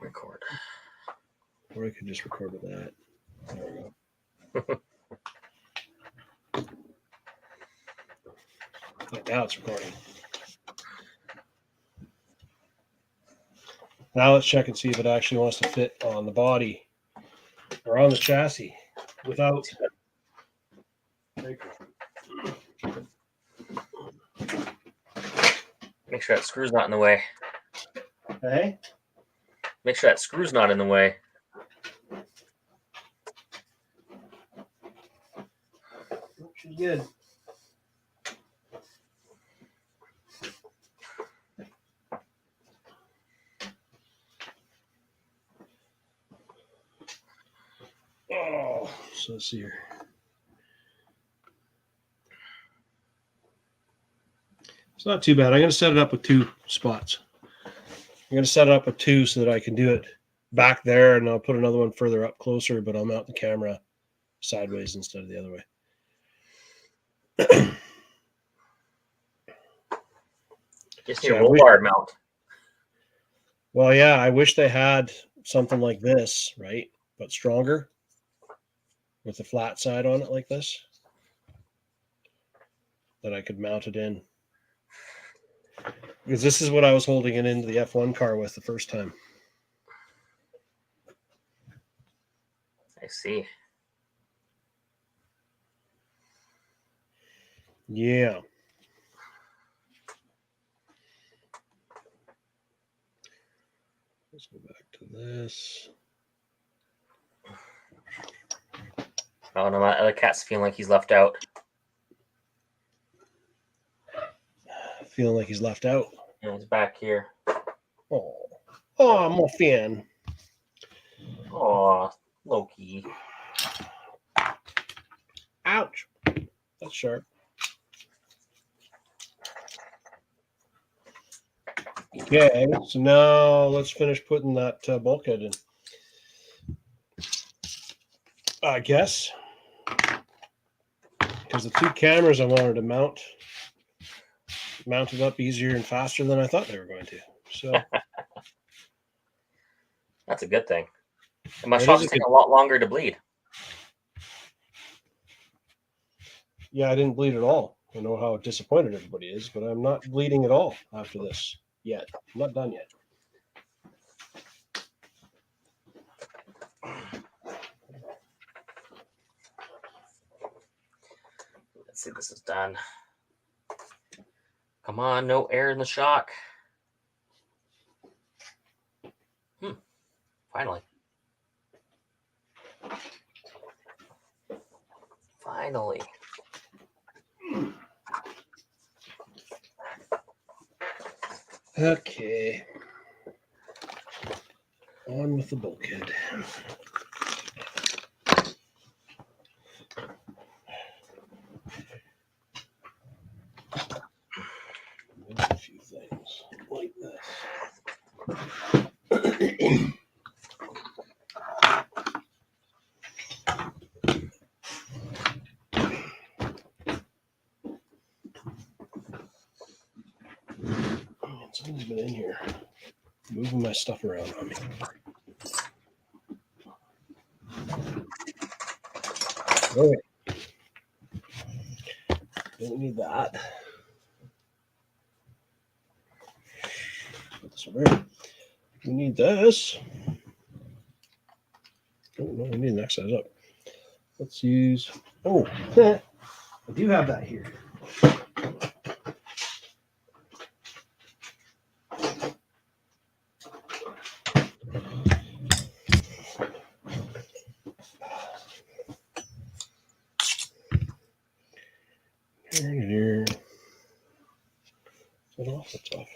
Speaker 2: Record.
Speaker 1: Or I could just record with that. There we go. Now it's recording. Now let's check and see if it actually wants to fit on the body or on the chassis without.
Speaker 2: Make sure that screw's not in the way.
Speaker 1: Hey?
Speaker 2: Make sure that screw's not in the way.
Speaker 1: She's good. Oh, so let's see here. It's not too bad. I'm going to set it up with two spots. I'm going to set it up with two so that I can do it back there, and I'll put another one further up closer, but I'll mount the camera sideways instead of the other way.
Speaker 2: Just need a roll bar mount.
Speaker 1: Well, yeah, I wish they had something like this, right? But stronger with a flat side on it like this, that I could mount it in. Because this is what I was holding it into the F1 car with the first time.
Speaker 2: I see.
Speaker 1: Yeah. Let's go back to this.
Speaker 2: Oh no, my other cat's feeling like he's left out.
Speaker 1: Feeling like he's left out.
Speaker 2: Yeah, he's back here.
Speaker 1: Oh, my fan.
Speaker 2: Oh, Loki.
Speaker 1: Ouch. That's sharp. Okay, so now let's finish putting that bulkhead in. I guess. Because the two cameras I wanted to mounted up easier and faster than I thought they were going to. So
Speaker 2: That's a good thing. And my
Speaker 1: That
Speaker 2: shot's
Speaker 1: is a
Speaker 2: taking
Speaker 1: good-
Speaker 2: a lot longer to bleed.
Speaker 1: yeah, I didn't bleed at all. I know how disappointed everybody is, but I'm not bleeding at all after this yet. I'm not done yet.
Speaker 2: Let's see, this is done. Come on, no air in the shock. Finally. Finally.
Speaker 1: Okay. On with the bulkhead. A few things like this. Someone's been in here moving my stuff around on me. Okay. Don't need that. Put this over here. We need this. Oh, no, we need the next size up. Let's use. Oh, I do have that here. Here. It's off. It's off.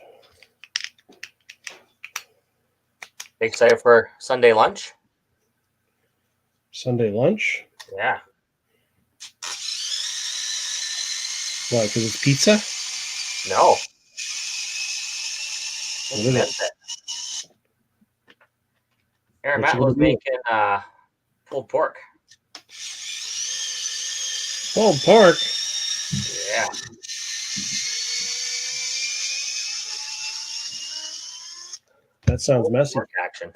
Speaker 2: Excited for Sunday lunch?
Speaker 1: Sunday lunch?
Speaker 2: Yeah.
Speaker 1: Why? Because it's pizza?
Speaker 2: No.
Speaker 1: What is it?
Speaker 2: Aaron
Speaker 1: What's it
Speaker 2: Matt
Speaker 1: gonna
Speaker 2: was
Speaker 1: be?
Speaker 2: making pulled pork.
Speaker 1: Pulled pork?
Speaker 2: Yeah.
Speaker 1: That sounds
Speaker 2: Pulled
Speaker 1: messy.
Speaker 2: pork action.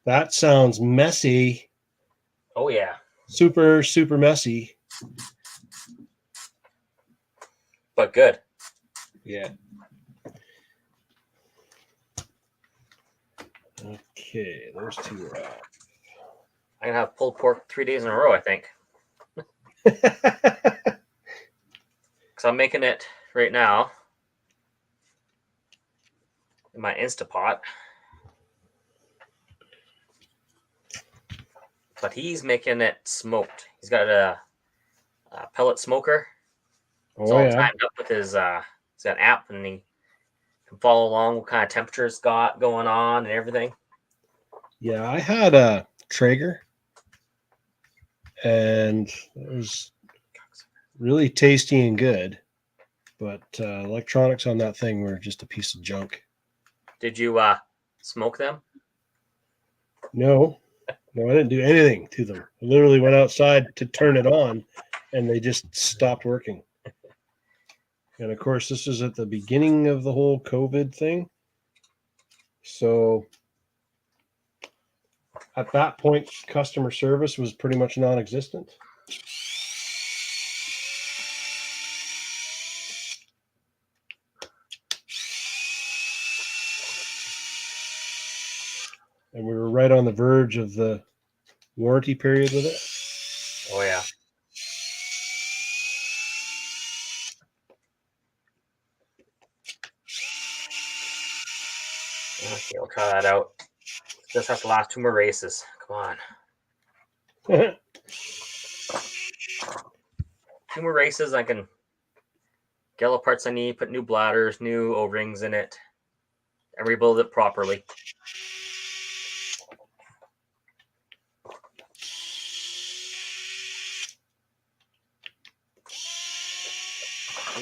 Speaker 1: That sounds messy.
Speaker 2: Oh, yeah.
Speaker 1: Super, super messy.
Speaker 2: But good.
Speaker 1: Yeah. Okay, those two are out.
Speaker 2: I'm going to have pulled pork 3 days in a row, I think. Because I'm making it right now in my Instapot. But he's making it smoked. He's got a pellet smoker. It's
Speaker 1: Oh,
Speaker 2: all
Speaker 1: yeah.
Speaker 2: timed up with his he's got an app, and he can follow along what kind of temperature it's got going on and everything.
Speaker 1: Yeah, I had a Traeger, and it was really tasty and good, but electronics on that thing were just a piece of junk.
Speaker 2: Did you smoke them?
Speaker 1: No, I didn't do anything to them. I literally went outside to turn it on, and they just stopped working. And of course, this is at the beginning of the whole COVID thing. So at that point, customer service was pretty much non-existent. And we were right on the verge of the warranty period with it.
Speaker 2: Oh, yeah. Okay, we'll try that out. Just have to last 2 more races. Come on. 2 more races, I can get all the parts I need, put new bladders, new O-rings in it, and rebuild it properly.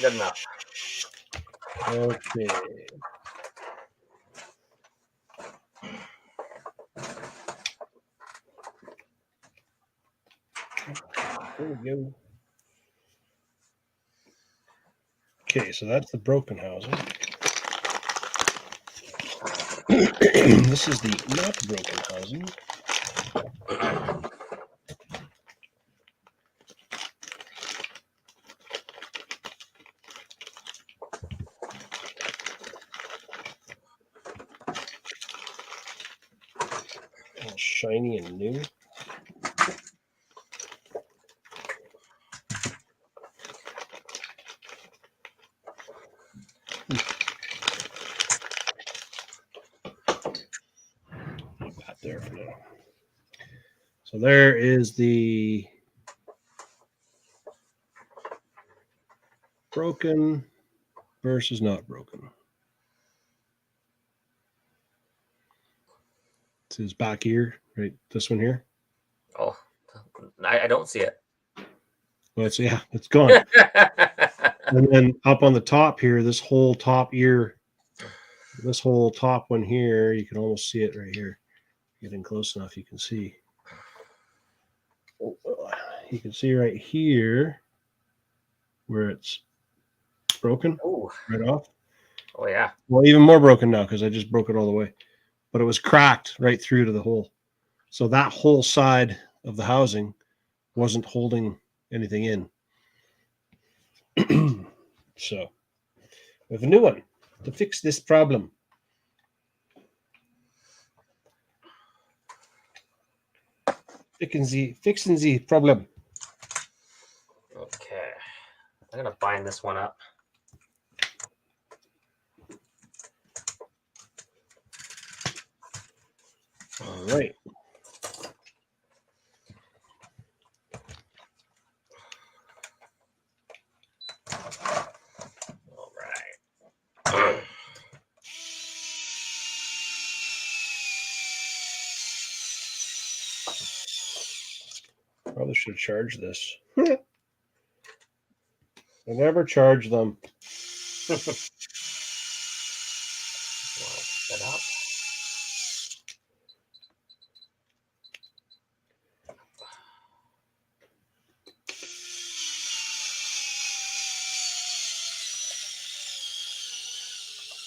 Speaker 2: Good enough.
Speaker 1: Okay. There we go. Okay, so that's the broken housing. This is the not broken housing. All shiny and new. That there for now. So there is the broken versus not broken. It's his back ear, right? This one here.
Speaker 2: Oh, I don't see it.
Speaker 1: Well, it's gone. And then up on the top here, this whole top ear, this whole top one here, you can almost see it right here. Getting close enough, you can see. You can see right here where it's broken.
Speaker 2: Ooh.
Speaker 1: Right off.
Speaker 2: Oh, yeah.
Speaker 1: Well, even more broken now because I just broke it all the way. But it was cracked right through to the hole. So that whole side of the housing wasn't holding anything in. So we have a new one to fix this problem. Fixing the problem.
Speaker 2: Okay. I'm going to bind this one up.
Speaker 1: All right.
Speaker 2: All right.
Speaker 1: Probably should charge this. I never charge them.
Speaker 2: Set up.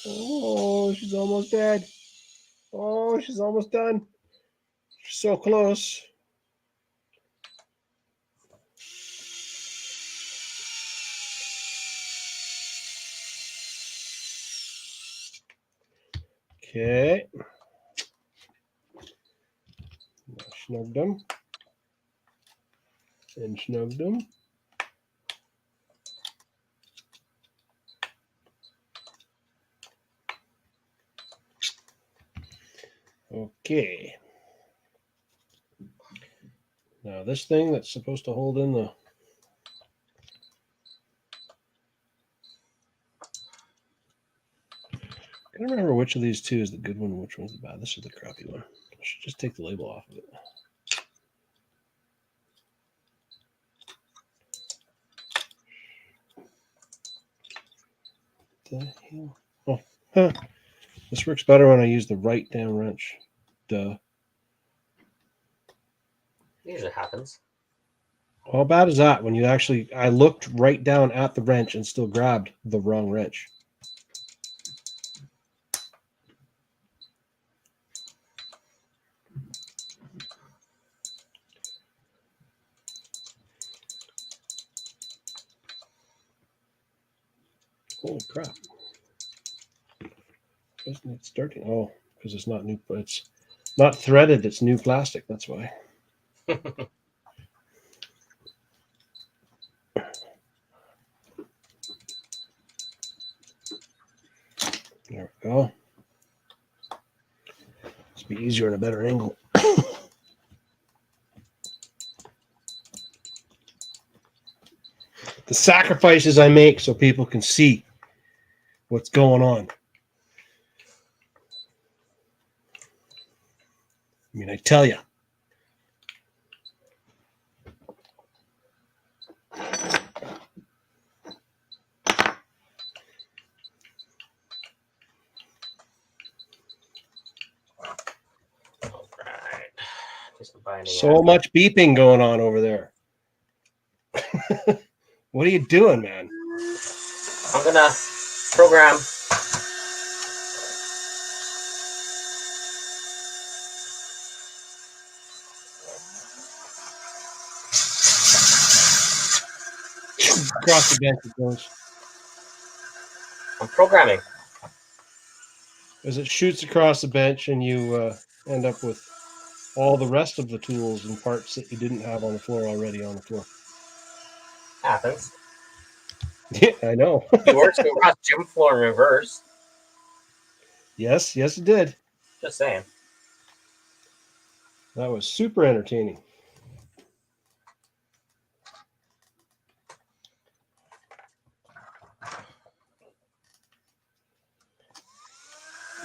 Speaker 1: Oh, she's almost dead. Oh, she's almost done. She's so close. Okay. Snugged them. And snugged them. Okay. Now this thing that's supposed to hold in the I don't remember which of these two is the good one and which one's the bad. This is the crappy one. I should just take the label off of it. The hell? Oh, huh. This works better when I use the right down wrench. Duh.
Speaker 2: Usually happens.
Speaker 1: How bad is that when you actually, I looked right down at the wrench and still grabbed the wrong wrench. Holy crap. Isn't it starting? Oh, because it's not new, it's not threaded, it's new plastic, that's why. There we go. This will be easier at a better angle. the sacrifices I make so people can see what's going on. I mean, I tell you. So much beeping going on over there. What are you doing, man?
Speaker 2: I'm gonna program.
Speaker 1: Across the bench it goes.
Speaker 2: I'm programming.
Speaker 1: As it shoots across the bench, and you end up with all the rest of the tools and parts that you didn't have on the floor already on the floor.
Speaker 2: Happens.
Speaker 1: Yeah, I know.
Speaker 2: You worked across gym floor in reverse.
Speaker 1: Yes, it did.
Speaker 2: Just saying.
Speaker 1: That was super entertaining.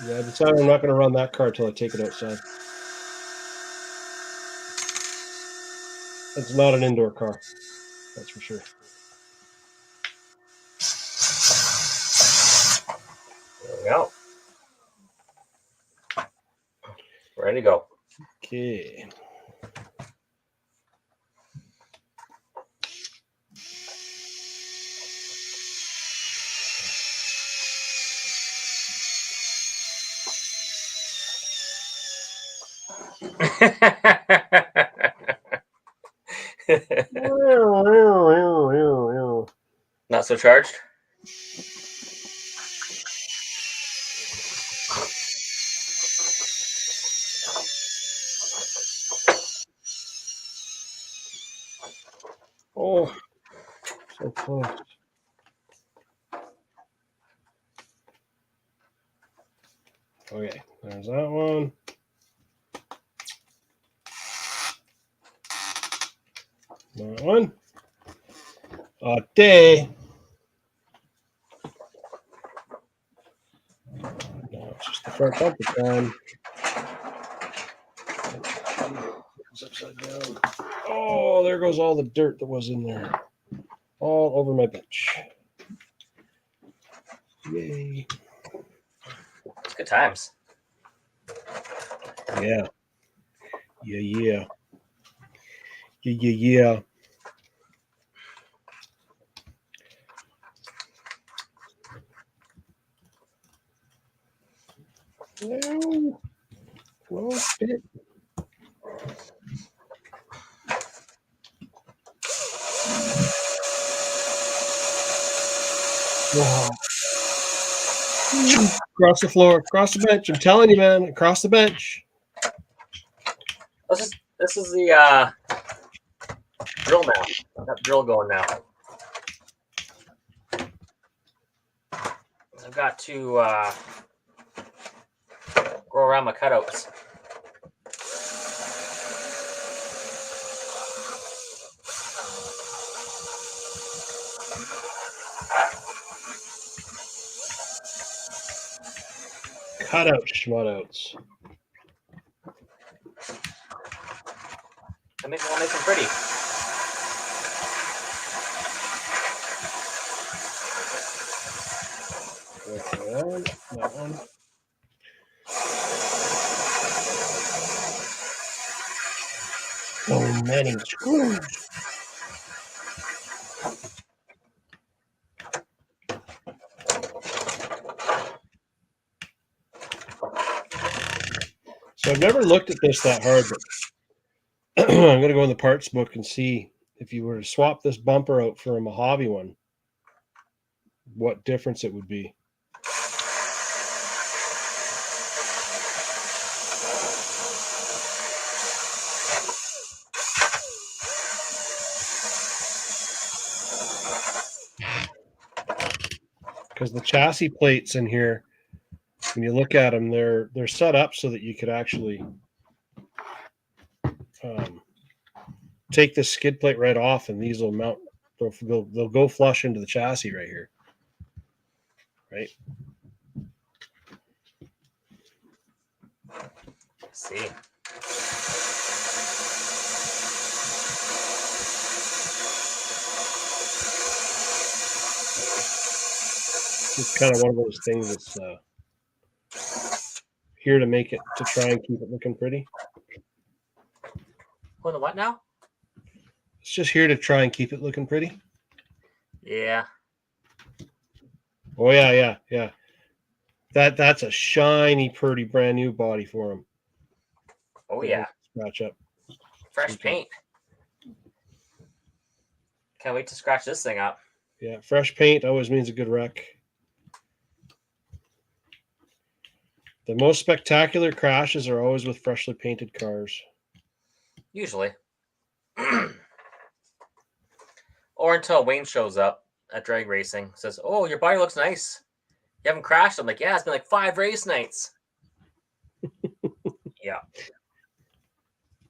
Speaker 1: Yeah, I decided I'm not going to run that car till I take it outside. It's not an indoor car. That's for sure.
Speaker 2: There we go. Ready to go.
Speaker 1: Okay.
Speaker 2: Not so charged?
Speaker 1: Oh, so close. Okay, there's that one. That one. Day. No, it's just the front bumper time. It's upside down. Oh, there goes all the dirt that was in there. All over my bench. Yay.
Speaker 2: It's good times.
Speaker 1: Yeah. Yeah. Yeah. No. Well, fit. Wow. Across the floor, across the bench. I'm telling you, man, across the bench.
Speaker 2: This is the drill now. Got drill going now. I've got to go around my cutouts.
Speaker 1: Cutout schmutouts.
Speaker 2: I make it all nice and pretty.
Speaker 1: That one. So many screws. So I've never looked at this that hard, but I'm going to go in the parts book and see if you were to swap this bumper out for a Mojave one, what difference it would be. Because the chassis plates in here, when you look at them, they're set up so that you could actually take this skid plate right off, and these will mount They'll go flush into the chassis right here. Right?
Speaker 2: Let's see.
Speaker 1: It's kind of one of those things that's here to make it, to try and keep it looking pretty.
Speaker 2: Oh, the what now?
Speaker 1: It's just here to try and keep it looking pretty.
Speaker 2: Yeah.
Speaker 1: Oh yeah. That's a shiny, pretty, brand new body for him.
Speaker 2: Oh yeah.
Speaker 1: Scratch up.
Speaker 2: Fresh paint. Can't wait to scratch this thing up.
Speaker 1: Yeah, fresh paint always means a good wreck. The most spectacular crashes are always with freshly painted cars.
Speaker 2: Usually. Or until Wayne shows up at drag racing, says, "Oh, your body looks nice. You haven't crashed." I'm like, "Yeah, it's been like 5 race nights." Yeah.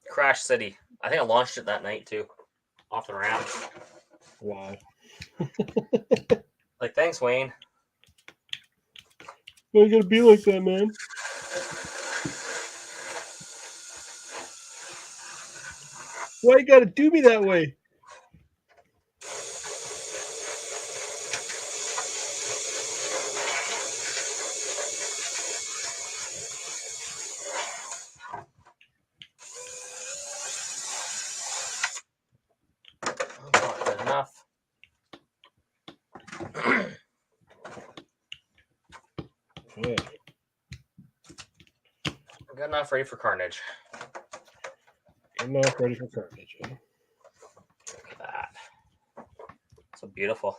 Speaker 2: Crash City. I think I launched it that night too. Off the ramp.
Speaker 1: Wow.
Speaker 2: Like, thanks, Wayne.
Speaker 1: Why you gotta be like that, man? Why you gotta do me that way?
Speaker 2: Oh, good enough.
Speaker 1: Yeah.
Speaker 2: Good enough, ready for carnage.
Speaker 1: I'm not ready for carnage. Eh?
Speaker 2: Look at that. So beautiful.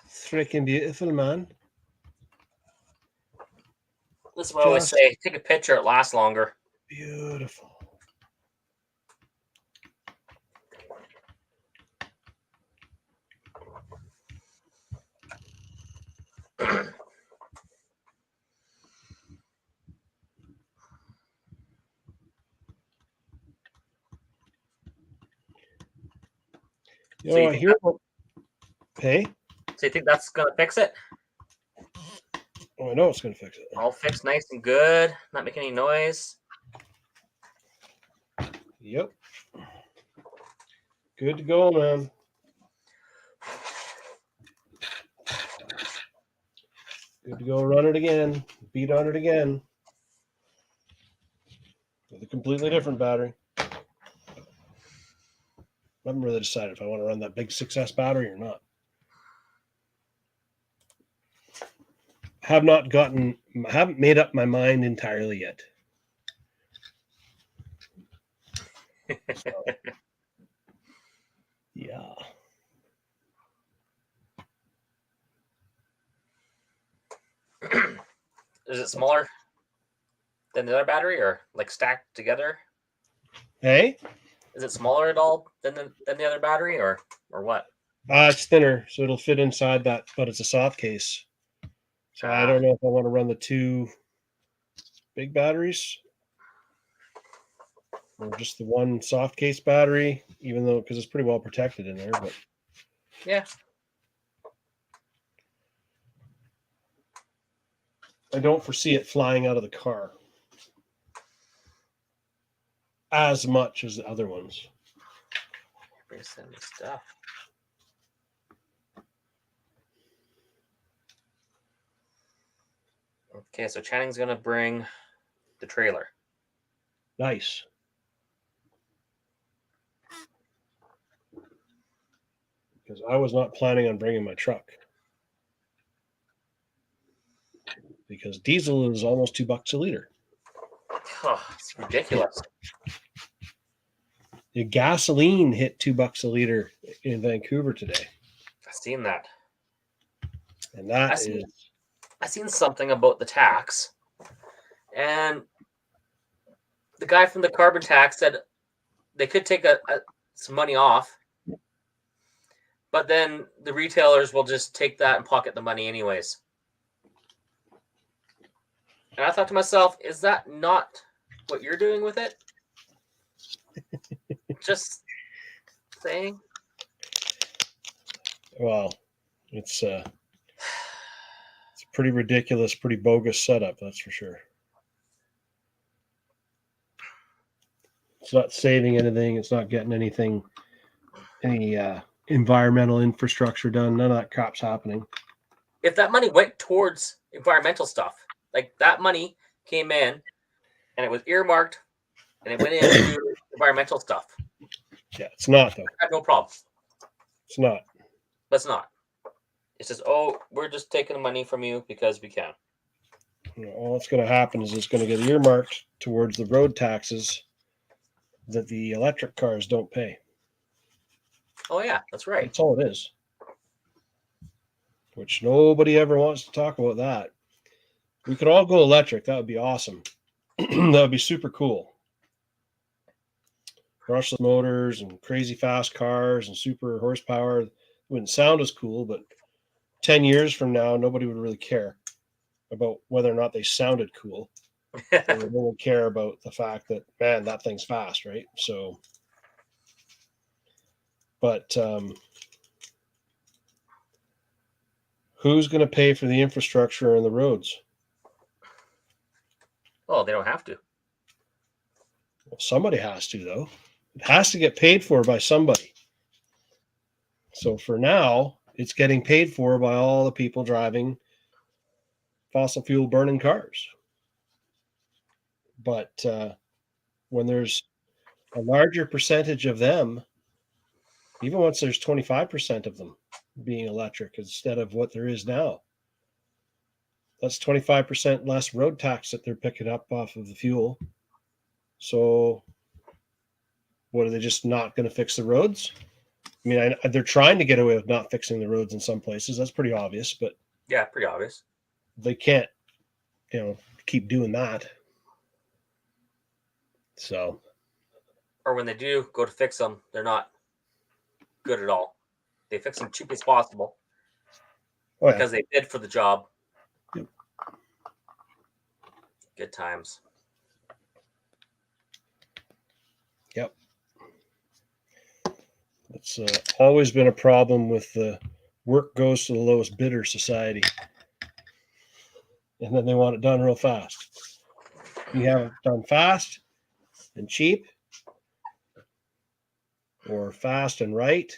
Speaker 1: Freaking beautiful, man.
Speaker 2: This is what I always say. Take a picture, it lasts longer.
Speaker 1: Beautiful.
Speaker 2: So you think
Speaker 1: hey?
Speaker 2: So you think that's going to fix it?
Speaker 1: Oh, I know it's going to fix it.
Speaker 2: All fixed nice and good. Not making any noise.
Speaker 1: Yep. Good to go, man. Good to go run it again. Beat on it again. With a completely different battery. I haven't really decided if I want to run that big 6S battery or not. I haven't made up my mind entirely yet. So, yeah.
Speaker 2: Is it smaller than the other battery, or like stacked together?
Speaker 1: Hey?
Speaker 2: Is it smaller at all than the other battery, or what?
Speaker 1: It's thinner, so it'll fit inside that, but it's a soft case. So I don't know if I want to run the 2 big batteries or just the one soft case battery, even though, because it's pretty well protected in there. But
Speaker 2: yeah,
Speaker 1: I don't foresee it flying out of the car as much as the other ones.
Speaker 2: bring some stuff. Okay, so Channing's gonna bring the trailer.
Speaker 1: Nice. Because I was not planning on bringing my truck. Because diesel is almost $2 a liter.
Speaker 2: Oh, it's ridiculous.
Speaker 1: The gasoline hit $2 a liter in Vancouver today.
Speaker 2: I've seen that.
Speaker 1: And that
Speaker 2: I seen something about the tax, and the guy from the carbon tax said they could take some money off, but then the retailers will just take that and pocket the money anyways. And I thought to myself, is that not what you're doing with it? Just saying.
Speaker 1: Well, it's a pretty ridiculous, pretty bogus setup, that's for sure. It's not saving anything. It's not getting anything, any environmental infrastructure done. None of that crap's happening.
Speaker 2: If that money went towards environmental stuff, like that money came in and it was earmarked and it went into environmental stuff.
Speaker 1: Yeah, it's not, though.
Speaker 2: I have no problem.
Speaker 1: It's not.
Speaker 2: But it's not. It says, oh, we're just taking the money from you because we can.
Speaker 1: All that's going to happen is it's going to get earmarked towards the road taxes that the electric cars don't pay.
Speaker 2: Oh, yeah, that's right.
Speaker 1: That's all it is. Which nobody ever wants to talk about that. We could all go electric. That would be awesome. That would be super cool. Brushless motors and crazy fast cars and super horsepower. It wouldn't sound as cool, but 10 years from now, nobody would really care about whether or not they sounded cool. They would only care about the fact that, man, that thing's fast, right? So, but who's going to pay for the infrastructure and the roads?
Speaker 2: Oh, they don't have to.
Speaker 1: Well, somebody has to, though. It has to get paid for by somebody. So for now, it's getting paid for by all the people driving fossil fuel burning cars. But when there's a larger percentage of them, even once there's 25% of them being electric instead of what there is now, that's 25% less road tax that they're picking up off of the fuel. So what, are they just not going to fix the roads? I mean, they're trying to get away with not fixing the roads in some places. That's pretty obvious, but
Speaker 2: yeah, pretty obvious.
Speaker 1: They can't, keep doing that. So,
Speaker 2: or when they do go to fix them, they're not good at all. They fix them cheap as possible because they bid for the job.
Speaker 1: Yep.
Speaker 2: Good times.
Speaker 1: Yep. It's always been a problem with the work goes to the lowest bidder society. And then they want it done real fast. You have it done fast and cheap, or fast and right,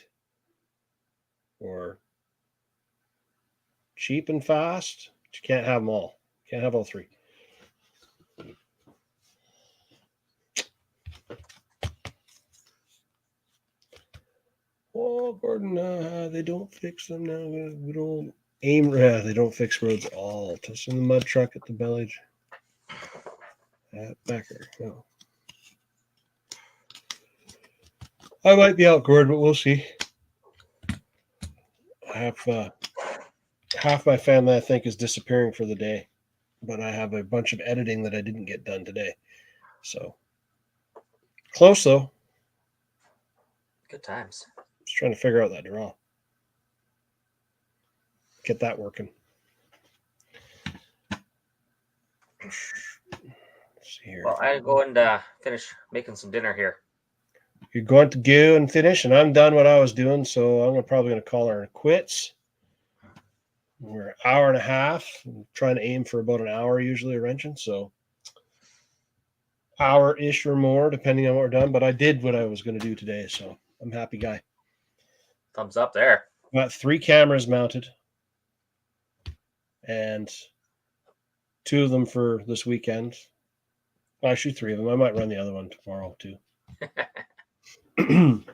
Speaker 1: or cheap and fast. But you can't have them all. You can't have all three. Oh, Gordon, they don't fix them now. We don't aim. They don't fix roads at all. Touching the mud truck at the village. At Becker. No. I might be out, Gordon, but we'll see. I have half my family, I think, is disappearing for the day, but I have a bunch of editing that I didn't get done today. So close though.
Speaker 2: Good times.
Speaker 1: Just trying to figure out that draw. Get that working. Let's see here.
Speaker 2: Well, I go and finish making some dinner here.
Speaker 1: You're going to go and finish, and I'm done what I was doing, so I'm probably going to call her quits. We're an hour and a half. I'm trying to aim for about an hour usually wrenching, so hour-ish or more, depending on what we're done. But I did what I was going to do today, so I'm a happy guy.
Speaker 2: Thumbs up there.
Speaker 1: Got 3 cameras mounted, and 2 of them for this weekend. Actually, 3 of them. I might run the other one tomorrow too.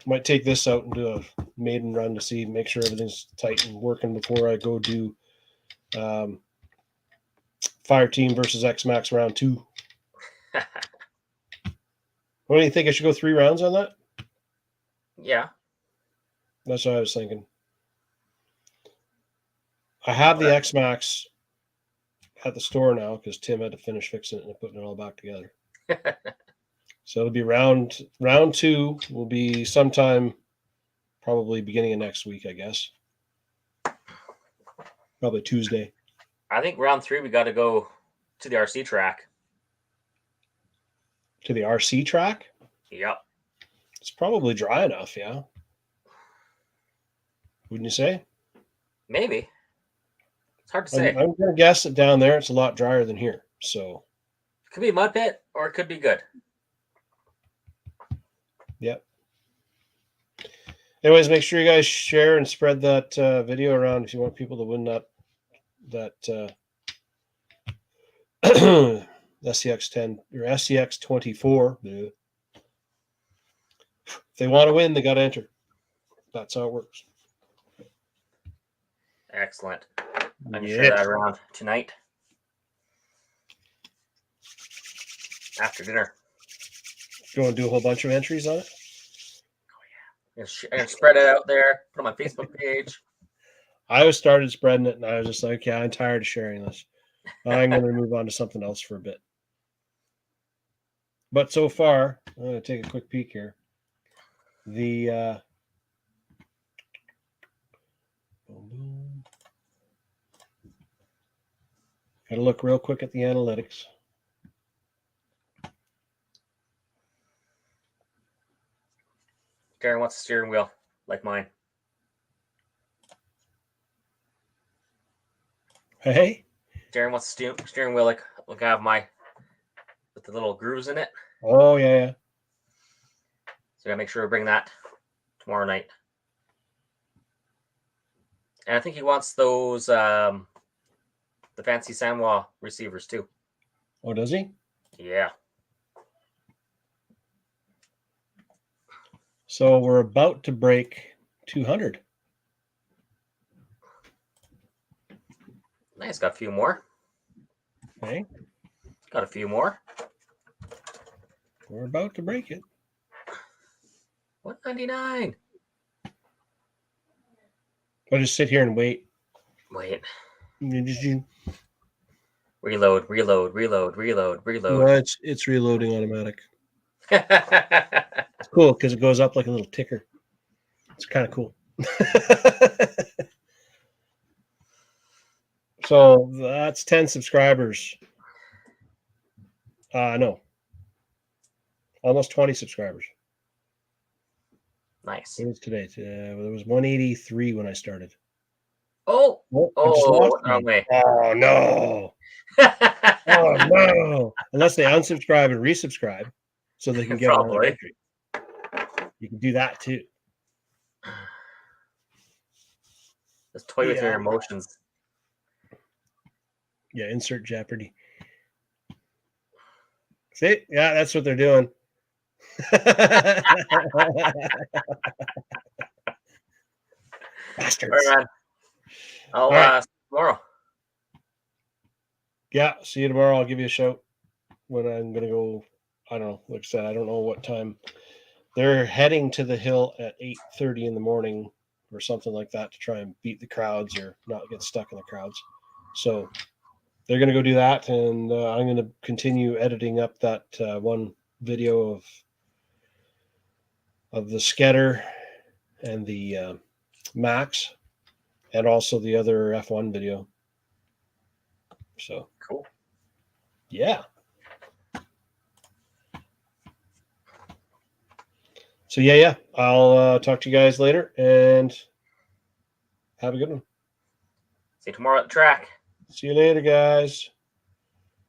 Speaker 1: Might take this out and do a maiden run to make sure everything's tight and working before I go do Fire Team versus X-Max round 2. What do you think? I should go 3 rounds on that?
Speaker 2: Yeah.
Speaker 1: That's what I was thinking. I have the X-Max at the store now because Tim had to finish fixing it and putting it all back together. So it'll be round 2 will be sometime probably beginning of next week, I guess. Probably Tuesday.
Speaker 2: I think round 3 we got to go to the RC track.
Speaker 1: To the RC track?
Speaker 2: Yep.
Speaker 1: It's probably dry enough, yeah. Wouldn't you say?
Speaker 2: Maybe. It's hard to say.
Speaker 1: I'm going to guess that down there it's a lot drier than here. So
Speaker 2: It could be a mud pit or it could be good.
Speaker 1: Yep. Anyways, make sure you guys share and spread that video around if you want people to win that SCX10 or SCX24. If they want to win, they got to enter. That's how it works.
Speaker 2: Excellent. I can share that around tonight after dinner.
Speaker 1: You want to do a whole bunch of entries on it?
Speaker 2: I'm going to spread it out there, put it on my Facebook page.
Speaker 1: I was started spreading it, and I was just like, yeah, I'm tired of sharing this. I'm going to move on to something else for a bit. But so far, I'm going to take a quick peek here. The got to look real quick at the analytics.
Speaker 2: Darren wants a steering wheel like mine.
Speaker 1: Hey,
Speaker 2: Darren wants a steering wheel like I have my with the little grooves in it.
Speaker 1: Oh yeah.
Speaker 2: So I gotta make sure we bring that tomorrow night. And I think he wants those the fancy Sanwa receivers too.
Speaker 1: Oh, does he?
Speaker 2: Yeah.
Speaker 1: So we're about to break 200.
Speaker 2: Nice, got a few more.
Speaker 1: Okay.
Speaker 2: Got a few more.
Speaker 1: We're about to break it.
Speaker 2: 199.
Speaker 1: I'll just sit here and wait.
Speaker 2: Wait.
Speaker 1: No,
Speaker 2: Reload.
Speaker 1: it's reloading automatic. It's cool because it goes up like a little ticker. It's kind of cool. So that's 10 subscribers. No. Almost 20 subscribers.
Speaker 2: Nice.
Speaker 1: What is today? There was 183 when I started.
Speaker 2: Oh,
Speaker 1: I just lost
Speaker 2: wrong way.
Speaker 1: Oh, no. Oh, no. Unless they unsubscribe and resubscribe so they can get another entry. You can do that too.
Speaker 2: Just toy with your emotions.
Speaker 1: Yeah, insert Jeopardy. See? Yeah, that's what they're doing. Bastards.
Speaker 2: All right, man. I'll tomorrow.
Speaker 1: Yeah, see you tomorrow. I'll give you a shout when I'm going to go. I don't know. Like I said, I don't know what time. They're heading to the hill at 8:30 in the morning or something like that to try and beat the crowds or not get stuck in the crowds. So they're going to go do that, and I'm going to continue editing up that one video of the Skedder and the Max, and also the other F1 video. So
Speaker 2: cool.
Speaker 1: Yeah. So yeah. I'll talk to you guys later, and have a good one.
Speaker 2: See you tomorrow at the track.
Speaker 1: See you later, guys.